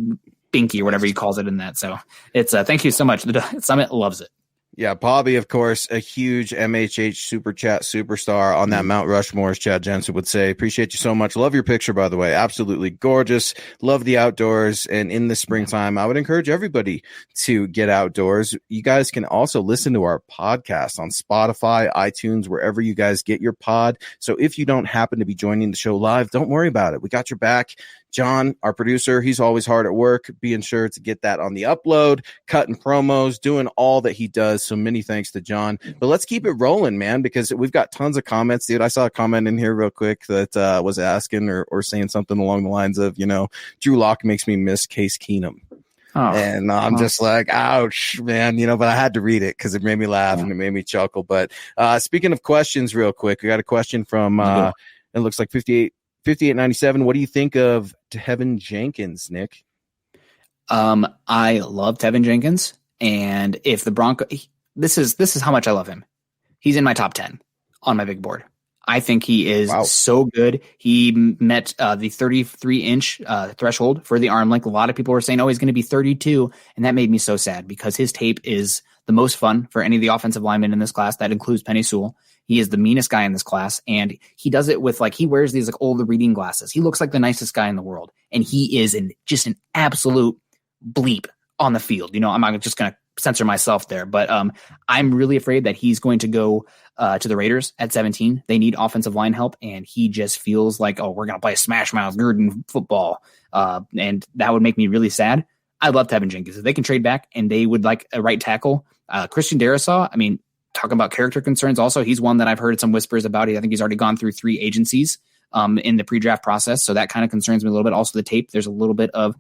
binky or whatever he calls it in that. So it's thank you so much. The Summit loves it. Yeah, Bobby, of course, a huge MHH Super Chat superstar on that Mount Rushmore, as Chad Jensen would say. Appreciate you so much. Love your picture, by the way. Absolutely gorgeous. Love the outdoors. And in the springtime, I would encourage everybody to get outdoors. You guys can also listen to our podcast on Spotify, iTunes, wherever you guys get your pod. So if you don't happen to be joining the show live, don't worry about it. We got your back. John, our producer, he's always hard at work, being sure to get that on the upload, cutting promos, doing all that he does. So many thanks to John. But let's keep it rolling, man, because we've got tons of comments, dude. I saw a comment in here real quick that was asking or saying something along the lines of, Drew Lock makes me miss Case Keenum. Oh, and I'm just like, ouch, man, but I had to read it because it made me laugh and it made me chuckle. But speaking of questions real quick, we got a question from, it looks like 5897. What do you think of Tevin Jenkins, Nick? I love Tevin Jenkins, and if the Broncos, this is how much I love him. He's in my top 10 on my big board. I think he is so good. He met the 33-inch threshold for the arm length. A lot of people were saying, oh, he's going to be 32, and that made me so sad because his tape is the most fun for any of the offensive linemen in this class. That includes Penei Sewell. He is the meanest guy in this class, and he does it with he wears these old reading glasses. He looks like the nicest guy in the world, and he is just an absolute bleep on the field. I'm not just going to censor myself there, but I'm really afraid that he's going to go to the Raiders at 17. They need offensive line help, and he just feels like, oh, we're going to play smash mouth Gruden football, and that would make me really sad. I love Tevin Jenkins. If they can trade back and they would like a right tackle, Christian Darrisaw, talking about character concerns. Also, he's one that I've heard some whispers about. I think he's already gone through 3 agencies in the pre-draft process. So that kind of concerns me a little bit. Also, the tape, there's a little bit of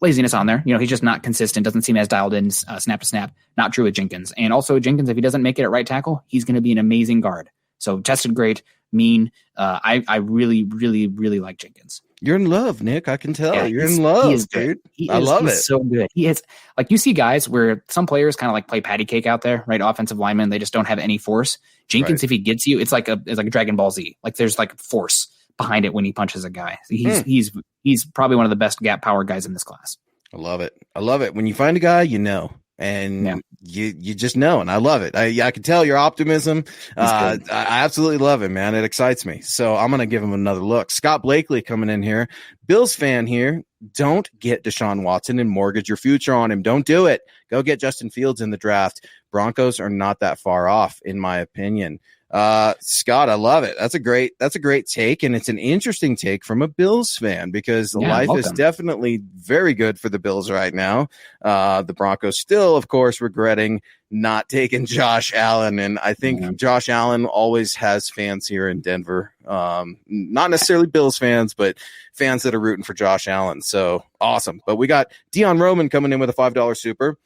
laziness on there. He's just not consistent, doesn't seem as dialed in snap to snap. Not true with Jenkins. And also Jenkins, if he doesn't make it at right tackle, he's going to be an amazing guard. So tested great, mean. I really, really, really like Jenkins. You're in love, Nick. I can tell. Yeah, You're in love, dude. I love it. So good. He is like, you see guys where some players kind of like play patty cake out there, right? Offensive linemen, they just don't have any force. Jenkins, if he gets you, it's like a Dragon Ball Z. Like there's like force behind it when he punches a guy. He's probably one of the best gap power guys in this class. I love it. When you find a guy, you know. And you just know, and I love it. I can tell your optimism. I absolutely love it, man. It excites me. So I'm going to give him another look. Scott Blakely coming in here. Bills fan here. Don't get Deshaun Watson and mortgage your future on him. Don't do it. Go get Justin Fields in the draft. Broncos are not that far off, in my opinion. Scott, I love it. That's a great take, and it's an interesting take from a Bills fan because life is definitely very good for the Bills right now. The Broncos still, of course, regretting not taking Josh Allen, and I think Josh Allen always has fans here in Denver. Not necessarily Bills fans, but fans that are rooting for Josh Allen. So awesome. But we got Dion Roman coming in with a $5 super.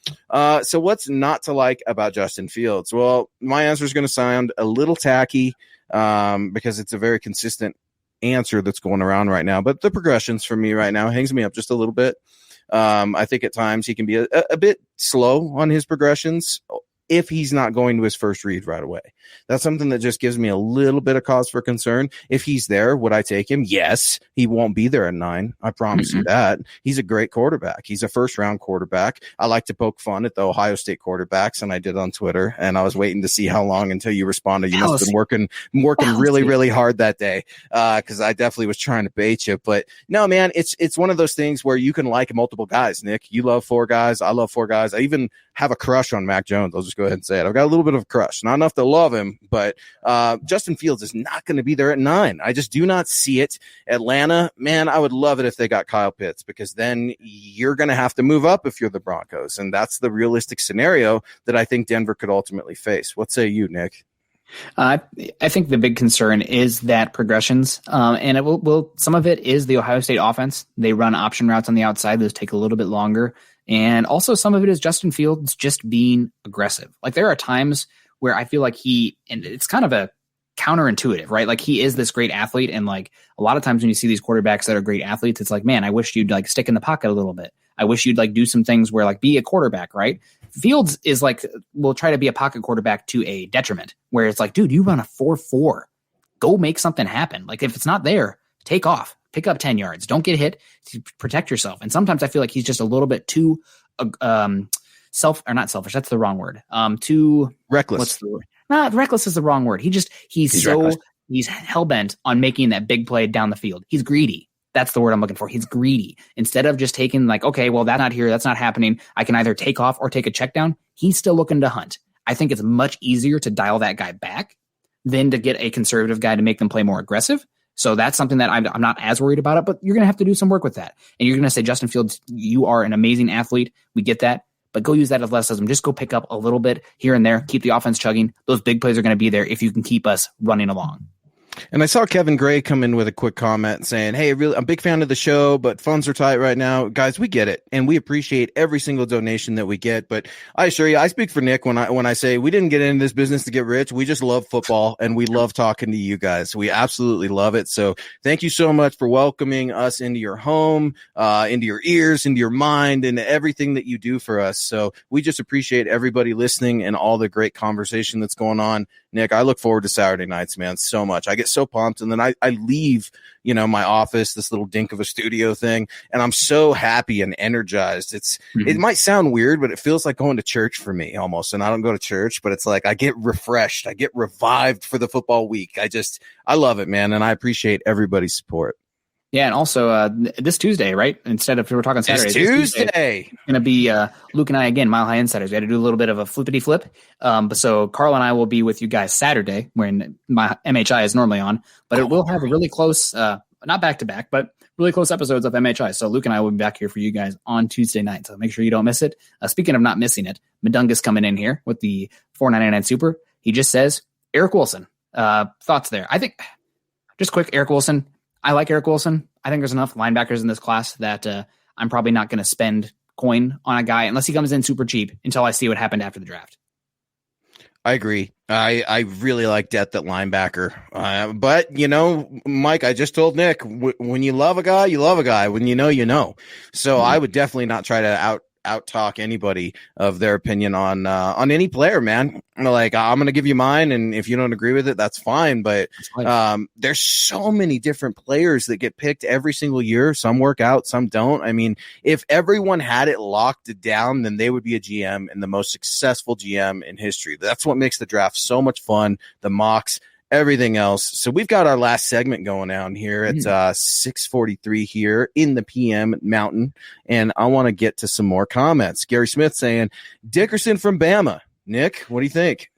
So what's not to like about Justin Fields? Well, my answer is going to sound a little tacky because it's a very consistent answer that's going around right now. But the progressions for me right now hangs me up just a little bit. I think at times he can be a bit slow on his progressions if he's not going to his first read right away. That's something that just gives me a little bit of cause for concern. If he's there, would I take him? Yes. He won't be there at 9. I promise you that. He's a great quarterback. He's a first-round quarterback. I like to poke fun at the Ohio State quarterbacks, and I did on Twitter, and I was waiting to see how long until you responded. You must have been working really, really hard that day because I definitely was trying to bait you. But no, man, it's one of those things where you can like multiple guys, Nick. You love 4 guys. I love 4 guys. I even have a crush on Mac Jones. I'll just go ahead and say it. I've got a little bit of a crush. Not enough to love him, but Justin Fields is not going to be there at 9. I just do not see it. Atlanta, man, I would love it if they got Kyle Pitts because then you're going to have to move up if you're the Broncos, and that's the realistic scenario that I think Denver could ultimately face. What say you, Nick? I think the big concern is that progressions, and it will. Some of it is the Ohio State offense. They run option routes on the outside; those take a little bit longer, and also some of it is Justin Fields just being aggressive. Like there are times where I feel like and it's kind of a counterintuitive, right? Like he is this great athlete, and like a lot of times when you see these quarterbacks that are great athletes, it's like, man, I wish you'd like stick in the pocket a little bit. I wish you'd like do some things where like be a quarterback, right? Fields is like, will try to be a pocket quarterback to a detriment where it's like, dude, you run a 4.4, go make something happen. Like if it's not there, take off, pick up 10 yards, don't get hit to protect yourself. And sometimes I feel like he's just a little bit too not selfish. That's the wrong word. Too reckless. What's the word? Not reckless is the wrong word. He's hell-bent on making that big play down the field. He's greedy. That's the word I'm looking for. He's greedy. Instead of just taking like, okay, well, that's not here. That's not happening. I can either take off or take a check down. He's still looking to hunt. I think it's much easier to dial that guy back than to get a conservative guy to make them play more aggressive. So that's something that I'm not as worried about it, but you're going to have to do some work with that. And you're going to say, Justin Fields, you are an amazing athlete. We get that. But go use that athleticism. Just go pick up a little bit here and there. Keep the offense chugging. Those big plays are going to be there if you can keep us running along. And I saw Kevin Gray come in with a quick comment saying, hey, I'm a big fan of the show, but funds are tight right now. Guys, we get it. And we appreciate every single donation that we get. But I assure you, I speak for Nick when I say we didn't get into this business to get rich. We just love football and we love talking to you guys. We absolutely love it. So thank you so much for welcoming us into your home, into your ears, into your mind, and everything that you do for us. So we just appreciate everybody listening and all the great conversation that's going on. Nick, I look forward to Saturday nights, man, so much. I get so pumped, and then I leave, my office, this little dink of a studio thing, and I'm so happy and energized. It might sound weird, but it feels like going to church for me almost. And I don't go to church, but it's like I get refreshed, I get revived for the football week. I love it, man, and I appreciate everybody's support. Yeah, and also this Tuesday, right? Instead of we're talking Saturday, this Tuesday going to be Luke and I again, Mile High Insiders. We had to do a little bit of a flippity flip. But so Carl and I will be with you guys Saturday when my MHI is normally on. But it will have a really close, not back to back, but really close episodes of MHI. So Luke and I will be back here for you guys on Tuesday night. So make sure you don't miss it. Speaking of not missing it, Medungus coming in here with the $4.99 super. He just says Eric Wilson. Thoughts there? I think just quick Eric Wilson. I like Eric Wilson. I think there's enough linebackers in this class that I'm probably not going to spend coin on a guy unless he comes in super cheap until I see what happened after the draft. I agree. I really like depth at linebacker. But, Mike, I just told Nick, when you love a guy, you love a guy. When you know. So I would definitely not try to out talk anybody of their opinion on any player, man. Like, I'm going to give you mine, and if you don't agree with it, that's fine. But there's so many different players that get picked every single year. Some work out, some don't. I mean, if everyone had it locked down, then they would be a GM and the most successful GM in history. That's what makes the draft so much fun, the mocks, everything else. So we've got our last segment going on here at 6:43 here in the PM Mountain, and I want to get to some more comments. Gary Smith saying, Dickerson from Bama. Nick, what do you think?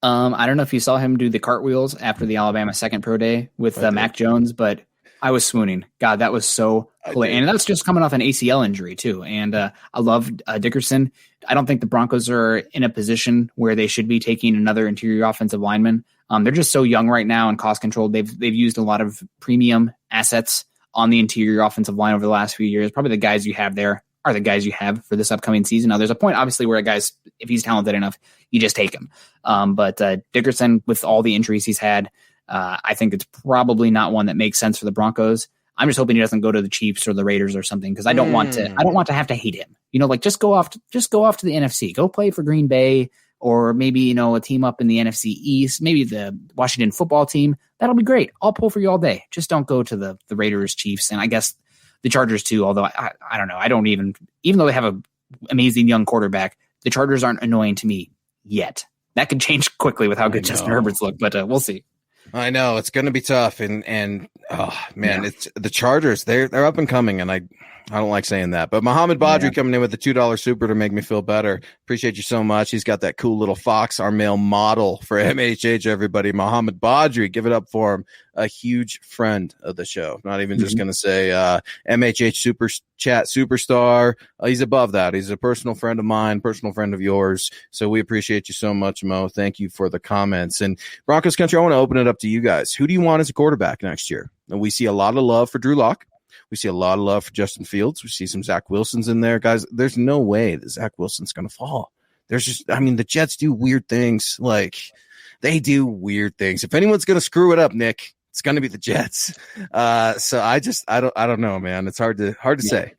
I don't know if you saw him do the cartwheels after the Alabama second pro day with Mac Jones, but I was swooning. God, that was so cool. And that's just coming off an ACL injury too. And I love Dickerson. I don't think the Broncos are in a position where they should be taking another interior offensive lineman. They're just so young right now and cost controlled. They've used a lot of premium assets on the interior offensive line over the last few years. Probably the guys you have there are the guys you have for this upcoming season. Now, there's a point, obviously, where a guy's, if he's talented enough, you just take him. But Dickerson, with all the injuries he's had, I think it's probably not one that makes sense for the Broncos. I'm just hoping he doesn't go to the Chiefs or the Raiders or something, because I don't want to have to hate him. Just go off to the NFC. Go play for Green Bay, or maybe, a team up in the NFC East, maybe the Washington football team. That'll be great. I'll pull for you all day. Just don't go to the Raiders, Chiefs, and I guess the Chargers too, although I don't know. I don't even though they have an amazing young quarterback, the Chargers aren't annoying to me yet. That could change quickly with how good Justin Herbert's look, but we'll see. I know it's going to be tough, and oh man, it's the Chargers. They're up and coming, and I don't like saying that, but Mohammed Badri coming in with the $2 super to make me feel better. Appreciate you so much. He's got that cool little fox, our male model for MHH. Everybody, Mohammed Badri, give it up for him. A huge friend of the show. Not even just going to say MHH super chat superstar. He's above that. He's a personal friend of mine, personal friend of yours. So we appreciate you so much, Mo. Thank you for the comments. And Broncos country, I want to open it up to you guys. Who do you want as a quarterback next year? And we see a lot of love for Drew Lock. We see a lot of love for Justin Fields. We see some Zach Wilson's in there. Guys, there's no way that Zach Wilson's going to fall. The Jets do weird things. Like, they do weird things. If anyone's going to screw it up, Nick, it's going to be the Jets. So I don't know, man. It's hard to say.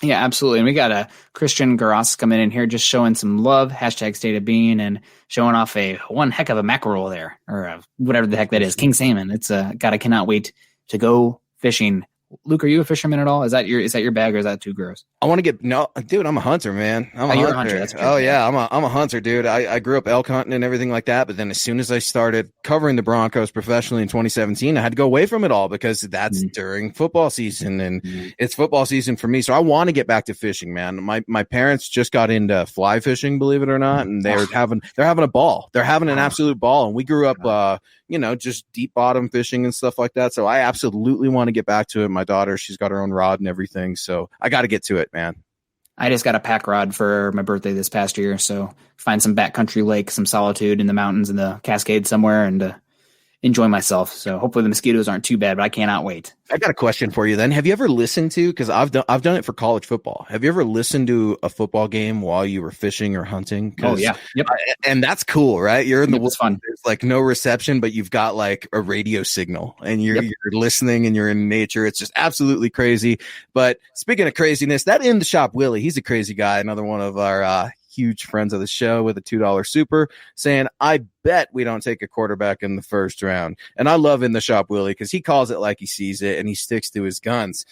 Yeah, absolutely. And we got Christian Garas coming in here, just showing some love, hashtag state of being, and showing off one heck of a mackerel there, or whatever the heck that is. King salmon. It's God, I cannot wait to go fishing. Luke, are you a fisherman at all? Is that your bag, or is that too gross? I want to dude, I'm a hunter, man. You're a hunter. That's yeah, I'm a hunter, dude. I grew up elk hunting and everything like that, but then as soon as I started covering the Broncos professionally in 2017, I had to go away from it all because that's during football season, and it's football season for me. So I want to get back to fishing, man. My parents just got into fly fishing, believe it or not, and they're having a ball. They're having an absolute ball, and we grew up just deep bottom fishing and stuff like that. So I absolutely want to get back to it. My daughter, she's got her own rod and everything. So I got to get to it, man. I just got a pack rod for my birthday this past year. So find some backcountry lake, some solitude in the mountains in the Cascades somewhere, and enjoy myself. So hopefully the mosquitoes aren't too bad, but I cannot wait. I got a question for you then. Have you ever listened to, because I've done it for college football. Have you ever listened to a football game while you were fishing or hunting? Oh yeah. Yep. And that's cool, right? You're in the woods. Fun. There's like no reception, but you've got like a radio signal, and you're listening, and you're in nature. It's just absolutely crazy. But speaking of craziness, that In the Shop Willie, he's a crazy guy. Another one of our huge friends of the show with a $2 super, saying, I bet we don't take a quarterback in the first round. And I love In the Shop Willie because he calls it like he sees it, and he sticks to his guns.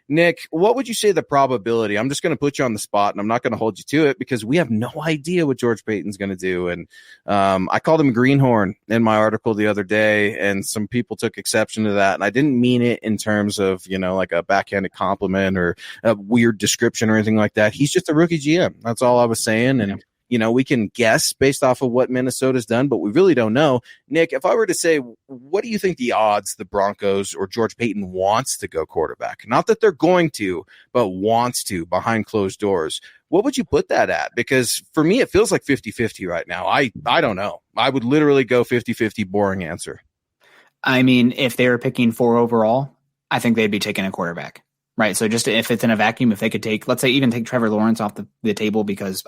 Nick, what would you say the probability? I'm just going to put you on the spot, and I'm not going to hold you to it because we have no idea what George Paton's going to do. And I called him greenhorn in my article the other day, and some people took exception to that. And I didn't mean it in terms of, like a backhanded compliment or a weird description or anything like that. He's just a rookie GM. That's all I was saying. And we can guess based off of what Minnesota's done, but we really don't know. Nick, if I were to say, what do you think the odds the Broncos or George Paton wants to go quarterback? Not that they're going to, but wants to behind closed doors. What would you put that at? Because for me, it feels like 50-50 right now. I don't know. I would literally go 50-50, boring answer. I mean, if they were picking 4 overall, I think they'd be taking a quarterback. Right. So just if it's in a vacuum, if they could take, let's say, even take Trevor Lawrence off the table because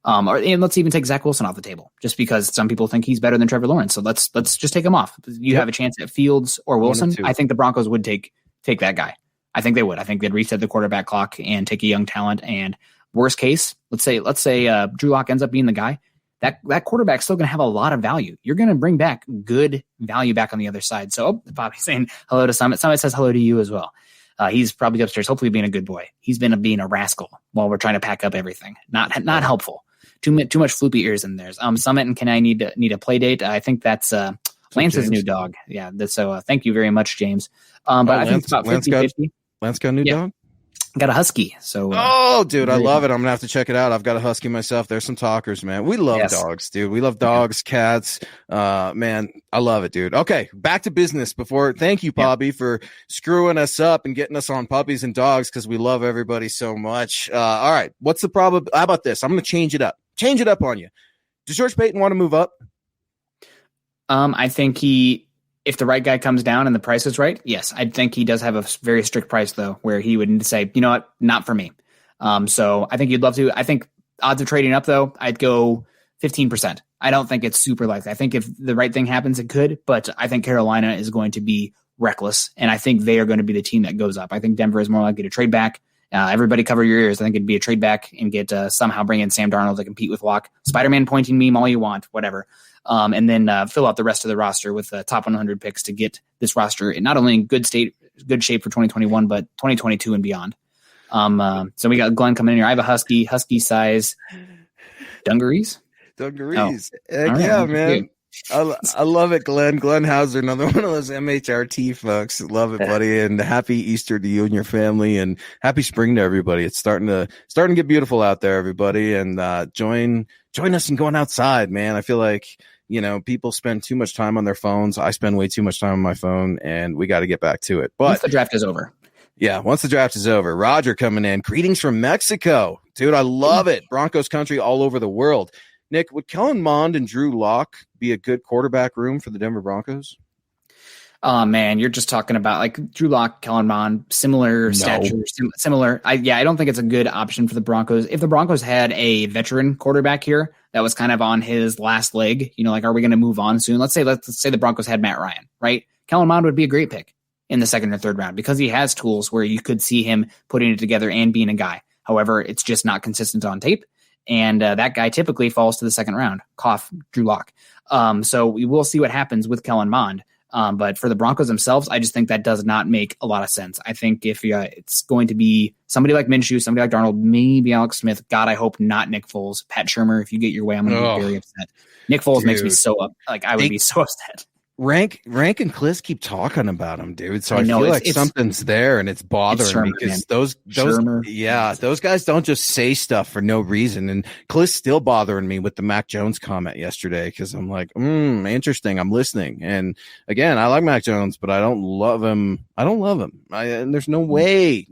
And let's even take Zach Wilson off the table, just because some people think he's better than Trevor Lawrence. So let's just take him off. You have a chance at Fields or Wilson. I think the Broncos would take that guy. I think they would. I think they'd reset the quarterback clock and take a young talent. And worst case, let's say Drew Lock ends up being the guy. That quarterback's still going to have a lot of value. You're going to bring back good value back on the other side. So Bobby's saying hello to Summit. Summit says hello to you as well. He's probably upstairs, hopefully being a good boy. He's been being a rascal while we're trying to pack up everything. Not helpful. Too much floopy ears in there. Summit and Kenai need a play date. I think that's Lance's new dog. Yeah. So thank you very much, James. But I think it's about 50-50. Lance got a new dog? Got a husky. So dude, I love it. I'm gonna have to check it out. I've got a husky myself. There's some talkers, man. We love dogs, dude. We love dogs, cats. Man, I love it, dude. Okay, back to business. Thank you, Bobby, for screwing us up and getting us on puppies and dogs, because we love everybody so much. All right, what's the problem? How about this? I'm gonna change it up on you. Does George Paton want to move up? I think if the right guy comes down and the price is right, yes, I think he does have a very strict price, though, where he would say, you know what, not for me. So I think you'd love to. I think odds of trading up, though, I'd go 15%. I don't think it's super likely. I think if the right thing happens, it could, but I think Carolina is going to be reckless, and I think they are going to be the team that goes up. I think Denver is more likely to trade back. Everybody cover your ears. I think it'd be a trade back and get somehow bring in Sam Darnold to compete with Locke. Spider-Man pointing meme all you want, whatever. And then fill out the rest of the roster with top 100 picks to get this roster in not only in good shape for 2021, but 2022 and beyond. So we got Glenn coming in here. I have a husky size dungarees. Oh. Yeah, man. I love it, Glenn. Glenn Hauser, another one of those MHRT folks. Love it, buddy. And happy Easter to you and your family, and happy spring to everybody. It's starting to get beautiful out there, everybody. And join us in going outside, man. I feel like, people spend too much time on their phones. I spend way too much time on my phone, and we got to get back to it. But once the draft is over. Yeah, once the draft is over. Roger coming in. Greetings from Mexico. Dude, I love it. Broncos country all over the world. Nick, would Kellen Mond and Drew Lock be a good quarterback room for the Denver Broncos? Oh, man, you're just talking about like Drew Lock, Kellen Mond, similar stature, similar. I don't think it's a good option for the Broncos. If the Broncos had a veteran quarterback here that was kind of on his last leg, are we going to move on soon? Let's say the Broncos had Matt Ryan, right? Kellen Mond would be a great pick in the second or third round because he has tools where you could see him putting it together and being a guy. However, it's just not consistent on tape. And that guy typically falls to the second round. Cough, Drew Lock. So we will see what happens with Kellen Mond. But for the Broncos themselves, I just think that does not make a lot of sense. I think if it's going to be somebody like Minshew, somebody like Darnold, maybe Alex Smith, God, I hope not Nick Foles. Pat Shurmur, if you get your way, I'm going to be very upset. Nick Foles makes me so up. Like, I would be so upset. Rank and Kliss keep talking about him, dude. So I feel like something's there, and it's bothering me because those guys don't just say stuff for no reason. And Kliss still bothering me with the Mac Jones comment yesterday because I'm like, interesting. I'm listening. And again, I like Mac Jones, but I don't love him. And there's no way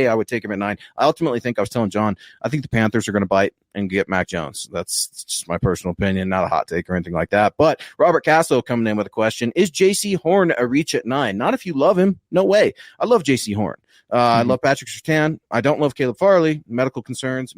I would take him at 9. I ultimately think, I was telling John, I think the Panthers are going to bite and get Mac Jones. That's just my personal opinion, not a hot take or anything like that. But Robert Castro coming in with a question: is J.C. Horn a reach at 9? Not if you love him. No way. I love J.C. Horn. I love Patrick Surtain. I don't love Caleb Farley. Medical concerns.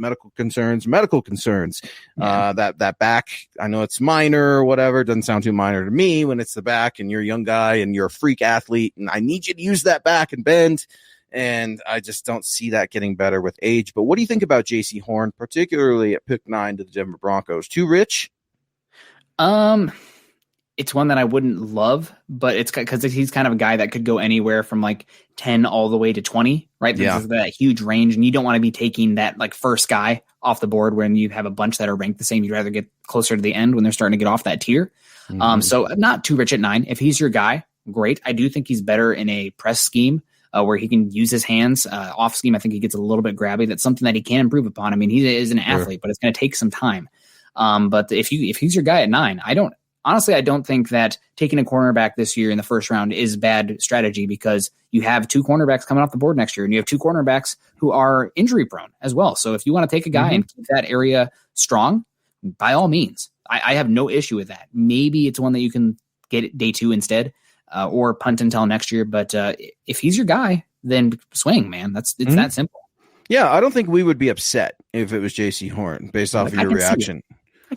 Yeah. That back, I know it's minor or whatever. It doesn't sound too minor to me when it's the back and you're a young guy and you're a freak athlete and I need you to use that back and bend. And I just don't see that getting better with age. But what do you think about J.C. Horn, particularly at pick 9 to the Denver Broncos? Too rich? It's one that I wouldn't love, but it's because he's kind of a guy that could go anywhere from like 10 all the way to 20, right? Yeah. This is that huge range, and you don't want to be taking that like first guy off the board when you have a bunch that are ranked the same. You'd rather get closer to the end when they're starting to get off that tier. So not too rich at 9. If he's your guy, great. I do think he's better in a press scheme where he can use his hands. Off scheme, I think he gets a little bit grabby. That's something that he can improve upon. I mean, he is an athlete, but it's going to take some time. But if he's your guy at 9, I don't think that taking a cornerback this year in the first round is bad strategy because you have 2 cornerbacks coming off the board next year, and you have 2 cornerbacks who are injury prone as well. So if you want to take a guy and keep that area strong, by all means, I have no issue with that. Maybe it's one that you can get at day 2 instead, or punt until next year. But if he's your guy, then swing, man. It's that simple. Yeah, I don't think we would be upset if it was JC Horn based off of your reaction.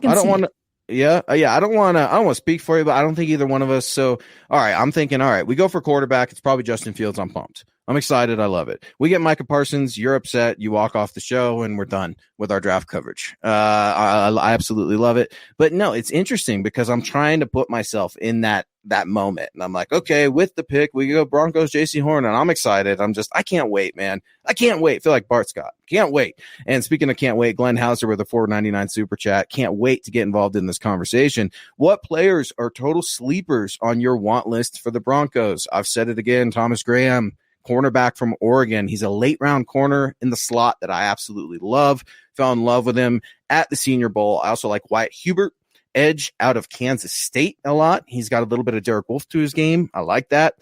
I don't want to speak for you, but I don't think either one of us. So, all right, I'm thinking, all right, we go for quarterback. It's probably Justin Fields. I'm pumped. I'm excited. I love it. We get Micah Parsons. You're upset. You walk off the show and we're done with our draft coverage. I absolutely love it. But no, it's interesting because I'm trying to put myself in that moment. And I'm like, okay, with the pick, we go Broncos, JC Horn. And I'm excited. I can't wait, man. I can't wait. Feel like Bart Scott. Can't wait. And speaking of can't wait, Glenn Hauser with a $4.99 super chat. Can't wait to get involved in this conversation. What players are total sleepers on your want list for the Broncos? I've said it again. Thomas Graham, cornerback from Oregon. He's a late round corner in the slot that I absolutely love. Fell in love with him at the Senior Bowl. I also like Wyatt Hubert, edge out of Kansas State a lot. He's got a little bit of Derek Wolfe to his game. I like that.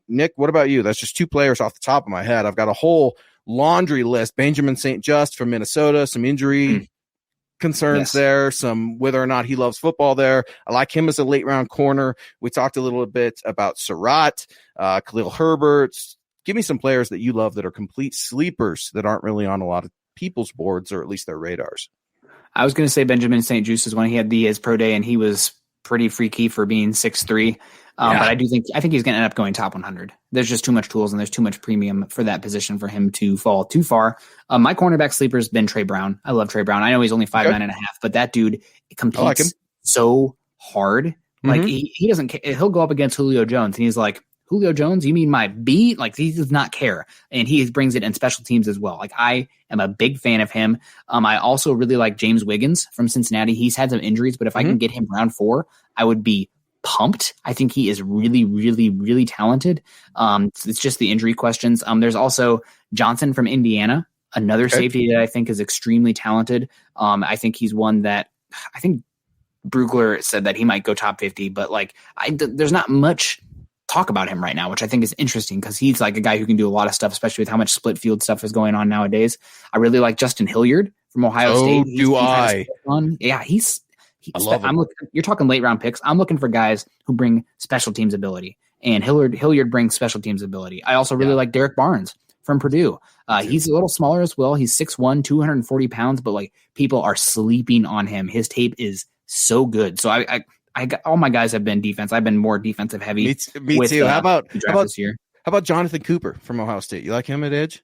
Nick, what about you? That's just two players off the top of my head. I've got a whole laundry list. Benjamin St. Just from Minnesota, some injury concerns there, some whether or not he loves football there. I like him as a late round corner. We talked a little bit about Surratt, Khalil Herbert. Give me some players that you love that are complete sleepers that aren't really on a lot of people's boards or at least their radars. I was going to say Benjamin St. Just is when he had his pro day and he was pretty freaky for being 6'3". But I think he's going to end up going top 100. There's just too much tools and there's too much premium for that position for him to fall too far. My cornerback sleeper has been Trey Brown. I love Trey Brown. I know he's only 5'9.5", but that dude competes so hard. Like he doesn't care. He'll go up against Julio Jones and he's like, Julio Jones, you mean my beat? Like he does not care. And he brings it in special teams as well. Like I am a big fan of him. I also really like James Wiggins from Cincinnati. He's had some injuries, but if I can get him round 4, I would be pumped. I think he is really, really, really talented. It's just the injury questions. There's also Johnson from Indiana, another safety that I think is extremely talented. I think he's one that I think Brugler said that he might go top 50, but like there's not much talk about him right now, which I think is interesting because he's like a guy who can do a lot of stuff, especially with how much split field stuff is going on nowadays. I really like Justin Hilliard from Ohio State. I love him. You're talking late round picks. I'm looking for guys who bring special teams ability, and Hilliard brings special teams ability. I also really like Derek Barnes from Purdue. He's a little smaller as well. He's 6'1", 240 pounds, but like people are sleeping on him. His tape is so good. So I got, all my guys have been defense. I've been more defensive heavy. Me too. How about Jonathan Cooper from Ohio State? You like him at edge?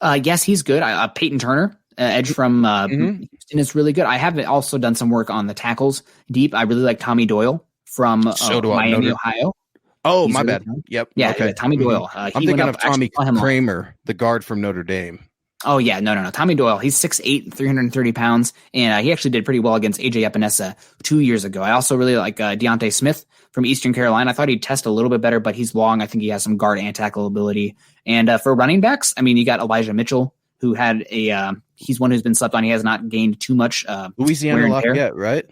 Yes, he's good. Peyton Turner, edge from Houston, is really good. I have also done some work on the tackles deep. I really like Tommy Doyle from Miami, Ohio. Oh, he's my really bad. Good. Yep. Yeah, okay. Tommy Doyle. I'm thinking of Tommy Kramer, the guard from Notre Dame. Oh, yeah. No. Tommy Doyle, he's 6'8", 330 pounds, and he actually did pretty well against A.J. Epinesa 2 years ago. I also really like Deontay Smith from Eastern Carolina. I thought he'd test a little bit better, but he's long. I think he has some guard and tackle ability. And for running backs, I mean, you got Elijah Mitchell, who had he's one who's been slept on. He has not gained too much. Louisiana Lafayette, right?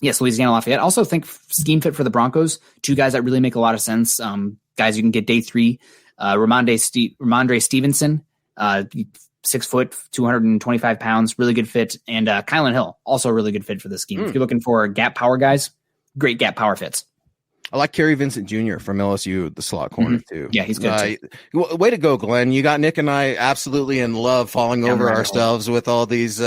Yes, Louisiana Lafayette. Also think scheme fit for the Broncos. Two guys that really make a lot of sense. Guys you can get day 3. Raimonde Stevenson, 6 foot, 225 pounds, really good fit. And Kellen Hill, also a really good fit for this scheme. If you're looking for gap power guys, great gap power fits. I like Kerry Vincent Jr. from LSU, the slot corner too. Yeah, he's good too. Way to go, Glenn. You got Nick and I absolutely in love, falling over ourselves with all these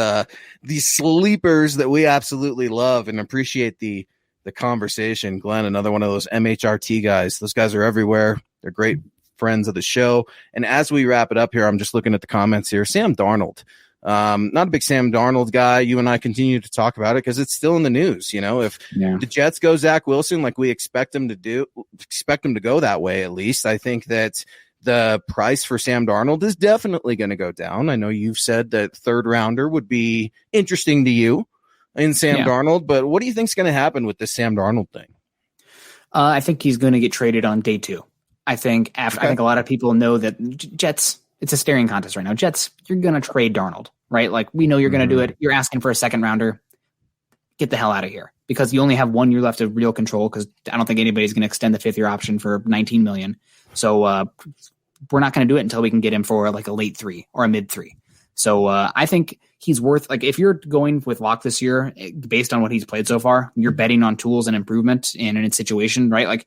sleepers that we absolutely love and appreciate the conversation. Glenn, another one of those MHRT guys. Those guys are everywhere. They're great friends of the show. And as we wrap it up here, I'm just looking at the comments here. Sam Darnold. Not a big Sam Darnold guy. You and I continue to talk about it because it's still in the news. You know, if the Jets go Zach Wilson like we expect them to go that way, at least I think that the price for Sam Darnold is definitely going to go down. I know you've said that third rounder would be interesting to you in Sam Darnold, but what do you think is going to happen with this Sam Darnold thing? I think he's going to get traded on day 2. I think I think a lot of people know that Jets, it's a staring contest right now. Jets, you're going to trade Darnold, right? Like we know you're going to do it. You're asking for a second rounder. Get the hell out of here because you only have 1 year left of real control because I don't think anybody's going to extend the 5th year option for $19 million. So we're not going to do it until we can get him for like a late 3 or a mid 3. So I think he's worth, like if you're going with Locke this year, based on what he's played so far, you're betting on tools and improvement in a situation, right? Like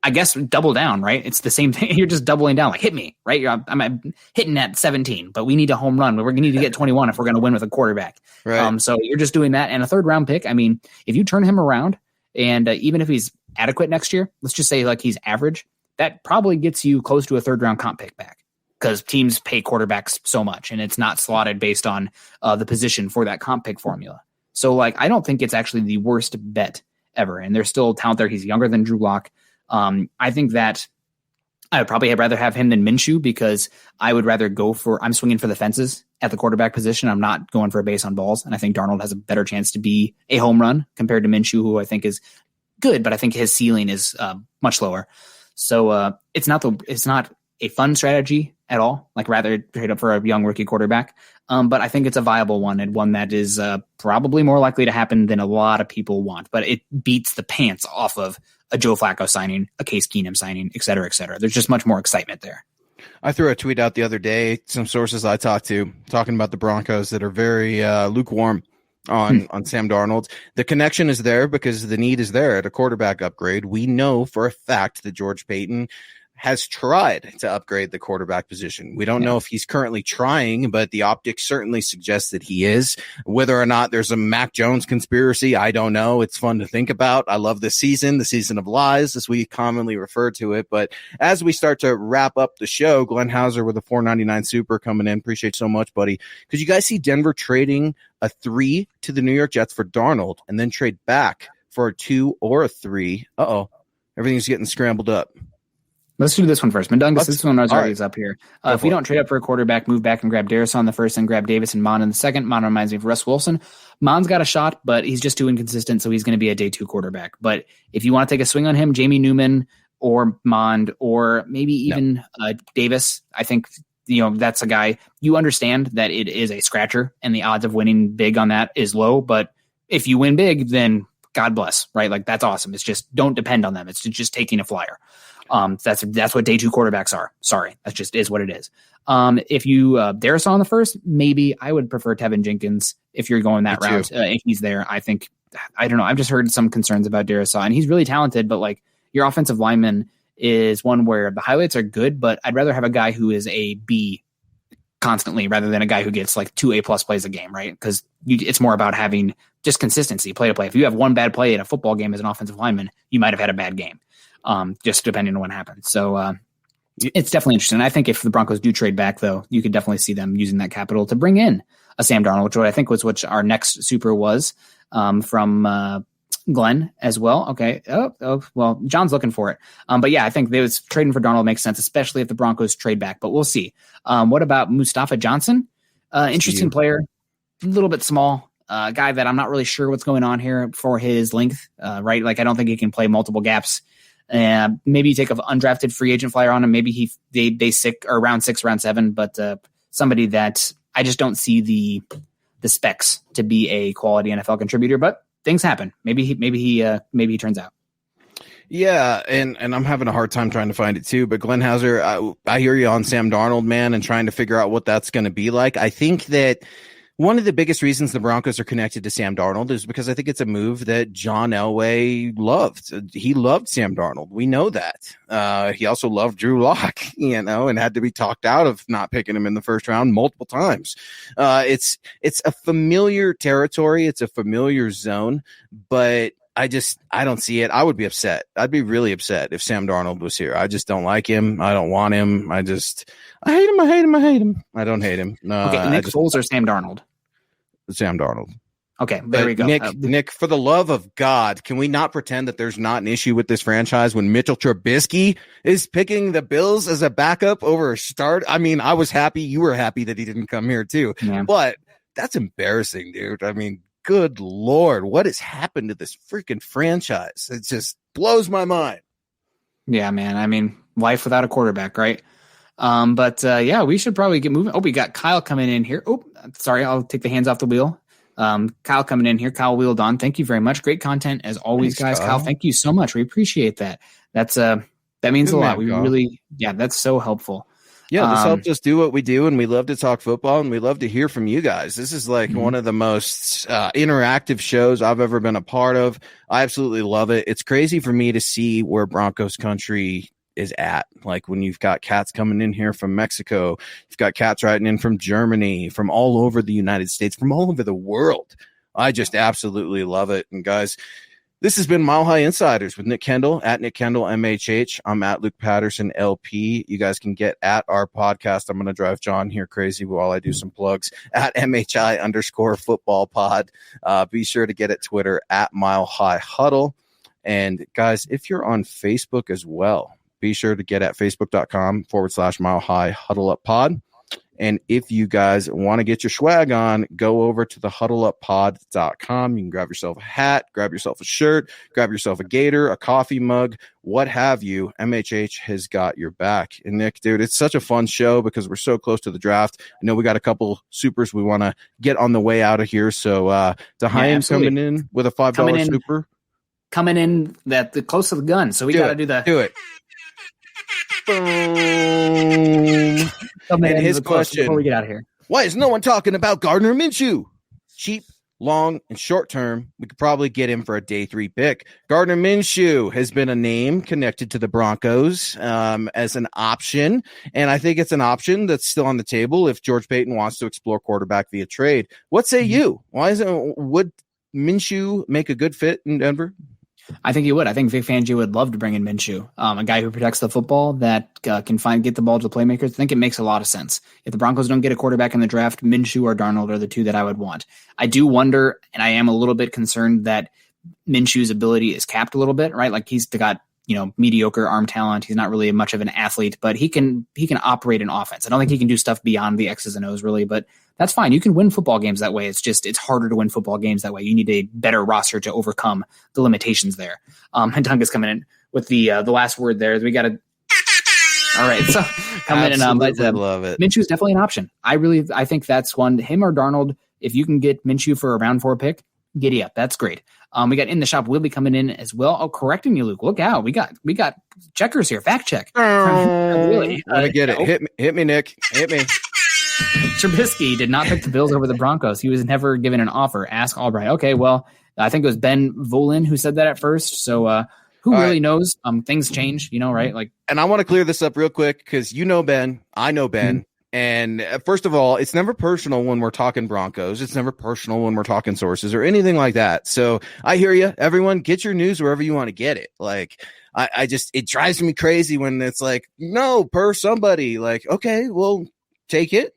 I guess double down, right? It's the same thing. You're just doubling down, like hit me, right? I'm hitting at 17, but we need a home run. We're going to need to get 21 if we're going to win with a quarterback. Right. So you're just doing that. And a 3rd round pick. I mean, if you turn him around and even if he's adequate next year, let's just say like he's average, that probably gets you close to a 3rd round comp pick back because teams pay quarterbacks so much and it's not slotted based on the position for that comp pick formula. So like, I don't think it's actually the worst bet ever. And there's still talent there. He's younger than Drew Lock. I think that I would probably rather have him than Minshew because I would rather I'm swinging for the fences at the quarterback position. I'm not going for a base on balls. And I think Darnold has a better chance to be a home run compared to Minshew, who I think is good, but I think his ceiling is much lower. So it's not a fun strategy at all. Like rather trade up for a young rookie quarterback. But I think it's a viable one and one that is probably more likely to happen than a lot of people want. But it beats the pants off of a Joe Flacco signing, a Case Keenum signing, et cetera, et cetera. There's just much more excitement there. I threw a tweet out the other day, some sources I talked to talking about the Broncos that are very lukewarm on Sam Darnold. The connection is there because the need is there at a quarterback upgrade. We know for a fact that George Paton has tried to upgrade the quarterback position. We don't know if he's currently trying, but the optics certainly suggest that he is. Whether or not there's a Mac Jones conspiracy, I don't know. It's fun to think about. I love this season, the season of lies, as we commonly refer to it. But as we start to wrap up the show, Glenn Hauser with a $4.99 super coming in. Appreciate so much, buddy. Could you guys see Denver trading a 3 to the New York Jets for Darnold and then trade back for a 2 or a 3? Everything's getting scrambled up. Let's do this one first. Mundungus, this one was already up here. If we don't trade up for a quarterback, move back and grab Darrisaw in the first and grab Davis and Monde in the second. Monde reminds me of Russ Wilson. Monde's got a shot, but he's just too inconsistent, so he's going to be a day 2 quarterback. But if you want to take a swing on him, Jamie Newman or Monde or maybe even Davis, I think that's a guy. You understand that it is a scratcher and the odds of winning big on that is low. But if you win big, then God bless, right? Like that's awesome. It's just don't depend on them. It's just taking a flyer. That's what day 2 quarterbacks are. Sorry, that just is what it is. If you Darrisaw in the first, maybe I would prefer Tevin Jenkins if you're going that route. If he's there, I don't know. I've just heard some concerns about Darrisaw, and he's really talented, but like your offensive lineman is one where the highlights are good, but I'd rather have a guy who is a B constantly rather than a guy who gets like 2 A+ plays a game, right? Because it's more about having just consistency, play to play. If you have one bad play in a football game as an offensive lineman, you might have had a bad game. Just depending on what happens. So it's definitely interesting. I think if the Broncos do trade back, though, you could definitely see them using that capital to bring in a Sam Darnold, which I think was what our next super was from Glenn as well. Okay. Well, John's looking for it. But yeah, I think trading for Darnold makes sense, especially if the Broncos trade back. But we'll see. What about Mustafa Johnson? Interesting player, a little bit small. Guy that I'm not really sure what's going on here for his length, right? Like I don't think he can play multiple gaps. Maybe you take an undrafted free agent flyer on him. Maybe they sick or round 6, round 7, but somebody that I just don't see the specs to be a quality NFL contributor. But things happen. Maybe he turns out. Yeah, and I'm having a hard time trying to find it too. But Glenn Hauser, I hear you on Sam Darnold, man, and trying to figure out what that's going to be like. I think that one of the biggest reasons the Broncos are connected to Sam Darnold is because I think it's a move that John Elway loved. He loved Sam Darnold. We know that. He also loved Drew Lock, and had to be talked out of not picking him in the first round multiple times. It's a familiar territory. It's a familiar zone, but I don't see it. I would be upset. I'd be really upset if Sam Darnold was here. I just don't like him. I don't want him. I hate him. I hate him. I don't hate him. Okay, Nick Foles or Sam Darnold? Sam Darnold. Okay, there we go. Nick, for the love of God, can we not pretend that there's not an issue with this franchise when Mitchell Trubisky is picking the Bills as a backup over a start? I mean, I was happy. You were happy that he didn't come here too. Yeah. But that's embarrassing, dude. I mean, good Lord, what has happened to this freaking franchise? It just blows my mind. Yeah, man. I mean, life without a quarterback, right? Yeah, we should probably get moving. Oh, we got Kyle coming in here. Oh, sorry. I'll take the hands off the wheel. Kyle coming in here. Kyle wheeled on. Thank you very much. Great content as always, guys. Kyle, thank you so much. We appreciate that. That means a lot. We really, that's so helpful. Yeah, this helps us do what we do, and we love to talk football, and we love to hear from you guys. This is like one of the most interactive shows I've ever been a part of. I absolutely love it. It's crazy for me to see where Broncos country is at. Like when you've got cats coming in here from Mexico, you've got cats writing in from Germany, from all over the United States, from all over the world. I just absolutely love it. And guys, this has been Mile High Insiders with Nick Kendell at Nick Kendell MHH. I'm at Luke Patterson LP. You guys can get at our podcast. I'm going to drive John here crazy while I do some plugs at MHI_football pod. Be sure to get at Twitter at Mile High Huddle. And guys, if you're on Facebook as well, be sure to get at facebook.com/Mile High Huddle Up Pod. And if you guys want to get your swag on, go over to the huddleuppod.com. You can grab yourself a hat, grab yourself a shirt, grab yourself a gator, a coffee mug, what have you. MHH has got your back. And Nick, dude, it's such a fun show because we're so close to the draft. I know we got a couple supers we want to get on the way out of here. So Dehaim coming in with a $5 super. Coming in the close to the gun. So we got to do that. Do it. Boom. And his question, before we get out of here, why is no one talking about Gardner Minshew? Cheap, long, and short term, we could probably get him for a day 3 pick. Gardner Minshew has been a name connected to the Broncos as an option, and I think it's an option that's still on the table if George Paton wants to explore quarterback via trade. What say you? Would Minshew make a good fit in Denver? I think he would. I think Vic Fangio would love to bring in Minshew, a guy who protects the football, that can get the ball to the playmakers. I think it makes a lot of sense. If the Broncos don't get a quarterback in the draft, Minshew or Darnold are the two that I would want. I do wonder, and I am a little bit concerned that Minshew's ability is capped a little bit, right? Like he's got, mediocre arm talent. He's not really much of an athlete, but he can operate an offense. I don't think he can do stuff beyond the X's and O's really, but that's fine. You can win football games that way. It's harder to win football games that way. You need a better roster to overcome the limitations there. And Tunga's coming in with the last word there. We got to. All right, so coming in. I love it. Minshew's definitely an option. I think that's one. Him or Darnold. If you can get Minshew for a round 4 pick, giddy up. That's great. We got In the Shop will be coming in as well. Oh, correcting you, Luke. Look out. We got checkers here. Fact check. Really? Let me get it. Hit me, Nick. Hit me. Trubisky did not pick the Bills over the Broncos. He was never given an offer. Ask Albright. Okay, well, I think it was Ben Volin who said that at first. So who All really right. knows? Things change, right? Like, and I want to clear this up real quick because Ben. I know Ben. Mm-hmm. And first of all, it's never personal when we're talking Broncos. It's never personal when we're talking sources or anything like that. So I hear you. Everyone, get your news wherever you want to get it. Like, it drives me crazy when it's like, no, per somebody. Like, okay, well, take it,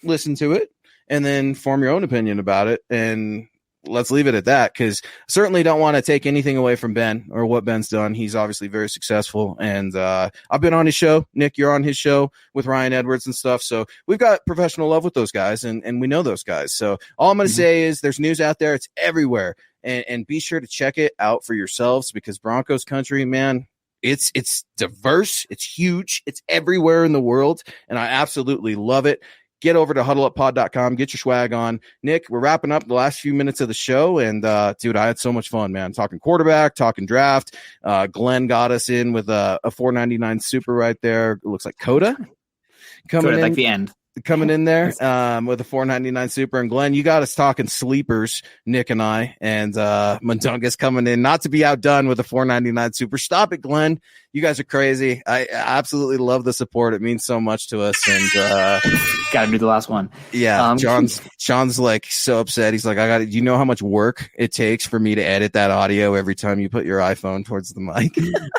listen to it, and then form your own opinion about it. And let's leave it at that, because certainly don't want to take anything away from Ben or what Ben's done. He's obviously very successful, and I've been on his show. Nick, you're on his show with Ryan Edwards and stuff, so we've got professional love with those guys, and we know those guys. So all I'm going to say is there's news out there. It's everywhere, and be sure to check it out for yourselves, because Broncos country, man, it's diverse, it's huge, it's everywhere in the world, and I absolutely love it. Get over to huddleuppod.com. Get your swag on. Nick, we're wrapping up the last few minutes of the show. And, dude, I had so much fun, man. Talking quarterback, talking draft. Glenn got us in with a $4.99 super right there. It looks like Coda. Coming in, like the end. Coming in there with a $4.99 super. And Glenn, you got us talking sleepers, Nick and I. And Mundungus coming in, not to be outdone with a $4.99 super. Stop it, Glenn. You guys are crazy. I absolutely love the support. It means so much to us. And got to do the last one. Yeah, Sean's like so upset. He's like, do you know how much work it takes for me to edit that audio every time you put your iPhone towards the mic?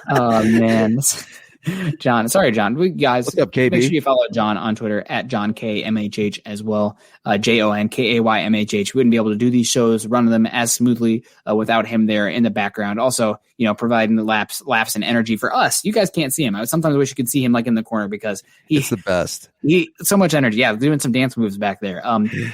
Oh man. John. We guys, what's up, KB? Make sure you follow John on Twitter at JohnKMHH as well. JONKAYMHH. We wouldn't be able to do these shows, run them as smoothly without him there in the background. Also, providing the laughs and energy for us. You guys can't see him. I sometimes wish you could see him like in the corner, because it's the best. He so much energy. Yeah, doing some dance moves back there.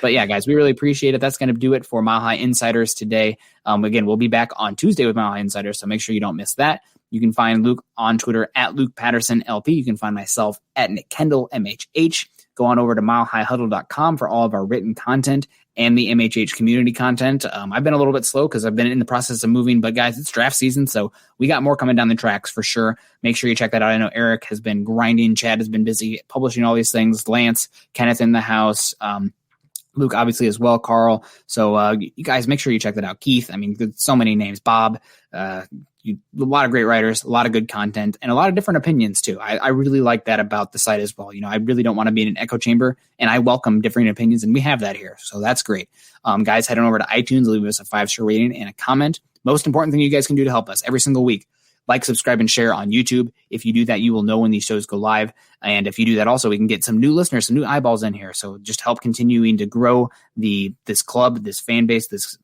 But yeah, guys, we really appreciate it. That's going to do it for Mile High Insiders today. Again, we'll be back on Tuesday with Mile High Insiders, so make sure you don't miss that. You can find Luke on Twitter at Luke Patterson LP. You can find myself at Nick Kendell MHH. go on over to milehighhuddle.com for all of our written content and the MHH community content. I've been a little bit slow because I've been in the process of moving, but guys, it's draft season, so we got more coming down the tracks for sure. Make sure you check that out. I know Eric has been grinding. Chad has been busy publishing all these things. Lance, Kenneth in the house, Luke obviously as well, Carl. So you guys make sure you check that out. Keith, I mean, there's so many names. Bob, a lot of great writers, a lot of good content, and a lot of different opinions too. I really like that about the site as well. I really don't want to be in an echo chamber, and I welcome differing opinions, and we have that here. So that's great. Guys, head on over to iTunes, leave us a 5-star rating and a comment. Most important thing you guys can do to help us every single week. Like, subscribe, and share on YouTube. If you do that, you will know when these shows go live. And if you do that also, we can get some new listeners, some new eyeballs in here. So just help continuing to grow this club, this fan base, this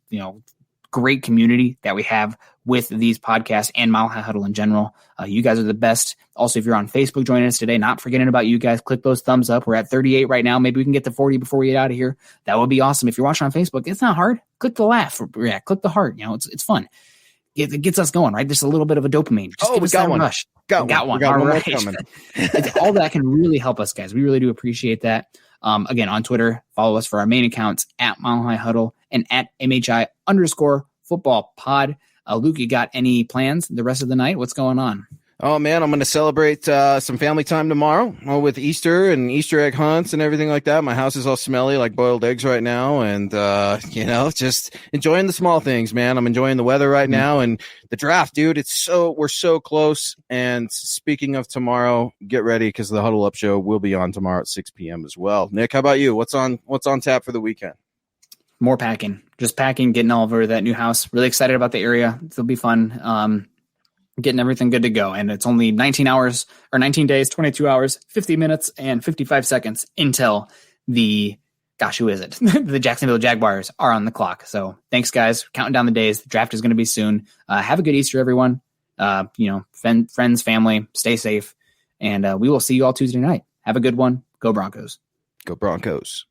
great community that we have with these podcasts and Mile High Huddle in general. You guys are the best. Also, if you're on Facebook joining us today, not forgetting about you guys, click those thumbs up. We're at 38 right now. Maybe we can get to 40 before we get out of here. That would be awesome. If you're watching on Facebook, it's not hard. Click the laugh. Yeah, click the heart. It's fun. It gets us going, right? Just a little bit of a dopamine. Just give us that rush. Got one. All right. All that can really help us, guys. We really do appreciate that. Again, on Twitter, follow us for our main accounts at Mile High Huddle and at MHI_football pod. Luke, you got any plans the rest of the night? What's going on? Oh, man, I'm going to celebrate some family time tomorrow with Easter and Easter egg hunts and everything like that. My house is all smelly like boiled eggs right now. And, just enjoying the small things, man. I'm enjoying the weather right now and the draft, dude. We're so close. And speaking of tomorrow, get ready because the Huddle Up show will be on tomorrow at 6 p.m. as well. Nick, how about you? What's on tap for the weekend? More packing, just packing, getting all over that new house. Really excited about the area. It'll be fun. Getting everything good to go. And it's only 19 days, 22 hours, 50 minutes, and 55 seconds until the Jacksonville Jaguars are on the clock. So thanks, guys. Counting down the days. The draft is going to be soon. Have a good Easter, everyone. Friends, family, stay safe. And we will see you all Tuesday night. Have a good one. Go Broncos. Go Broncos.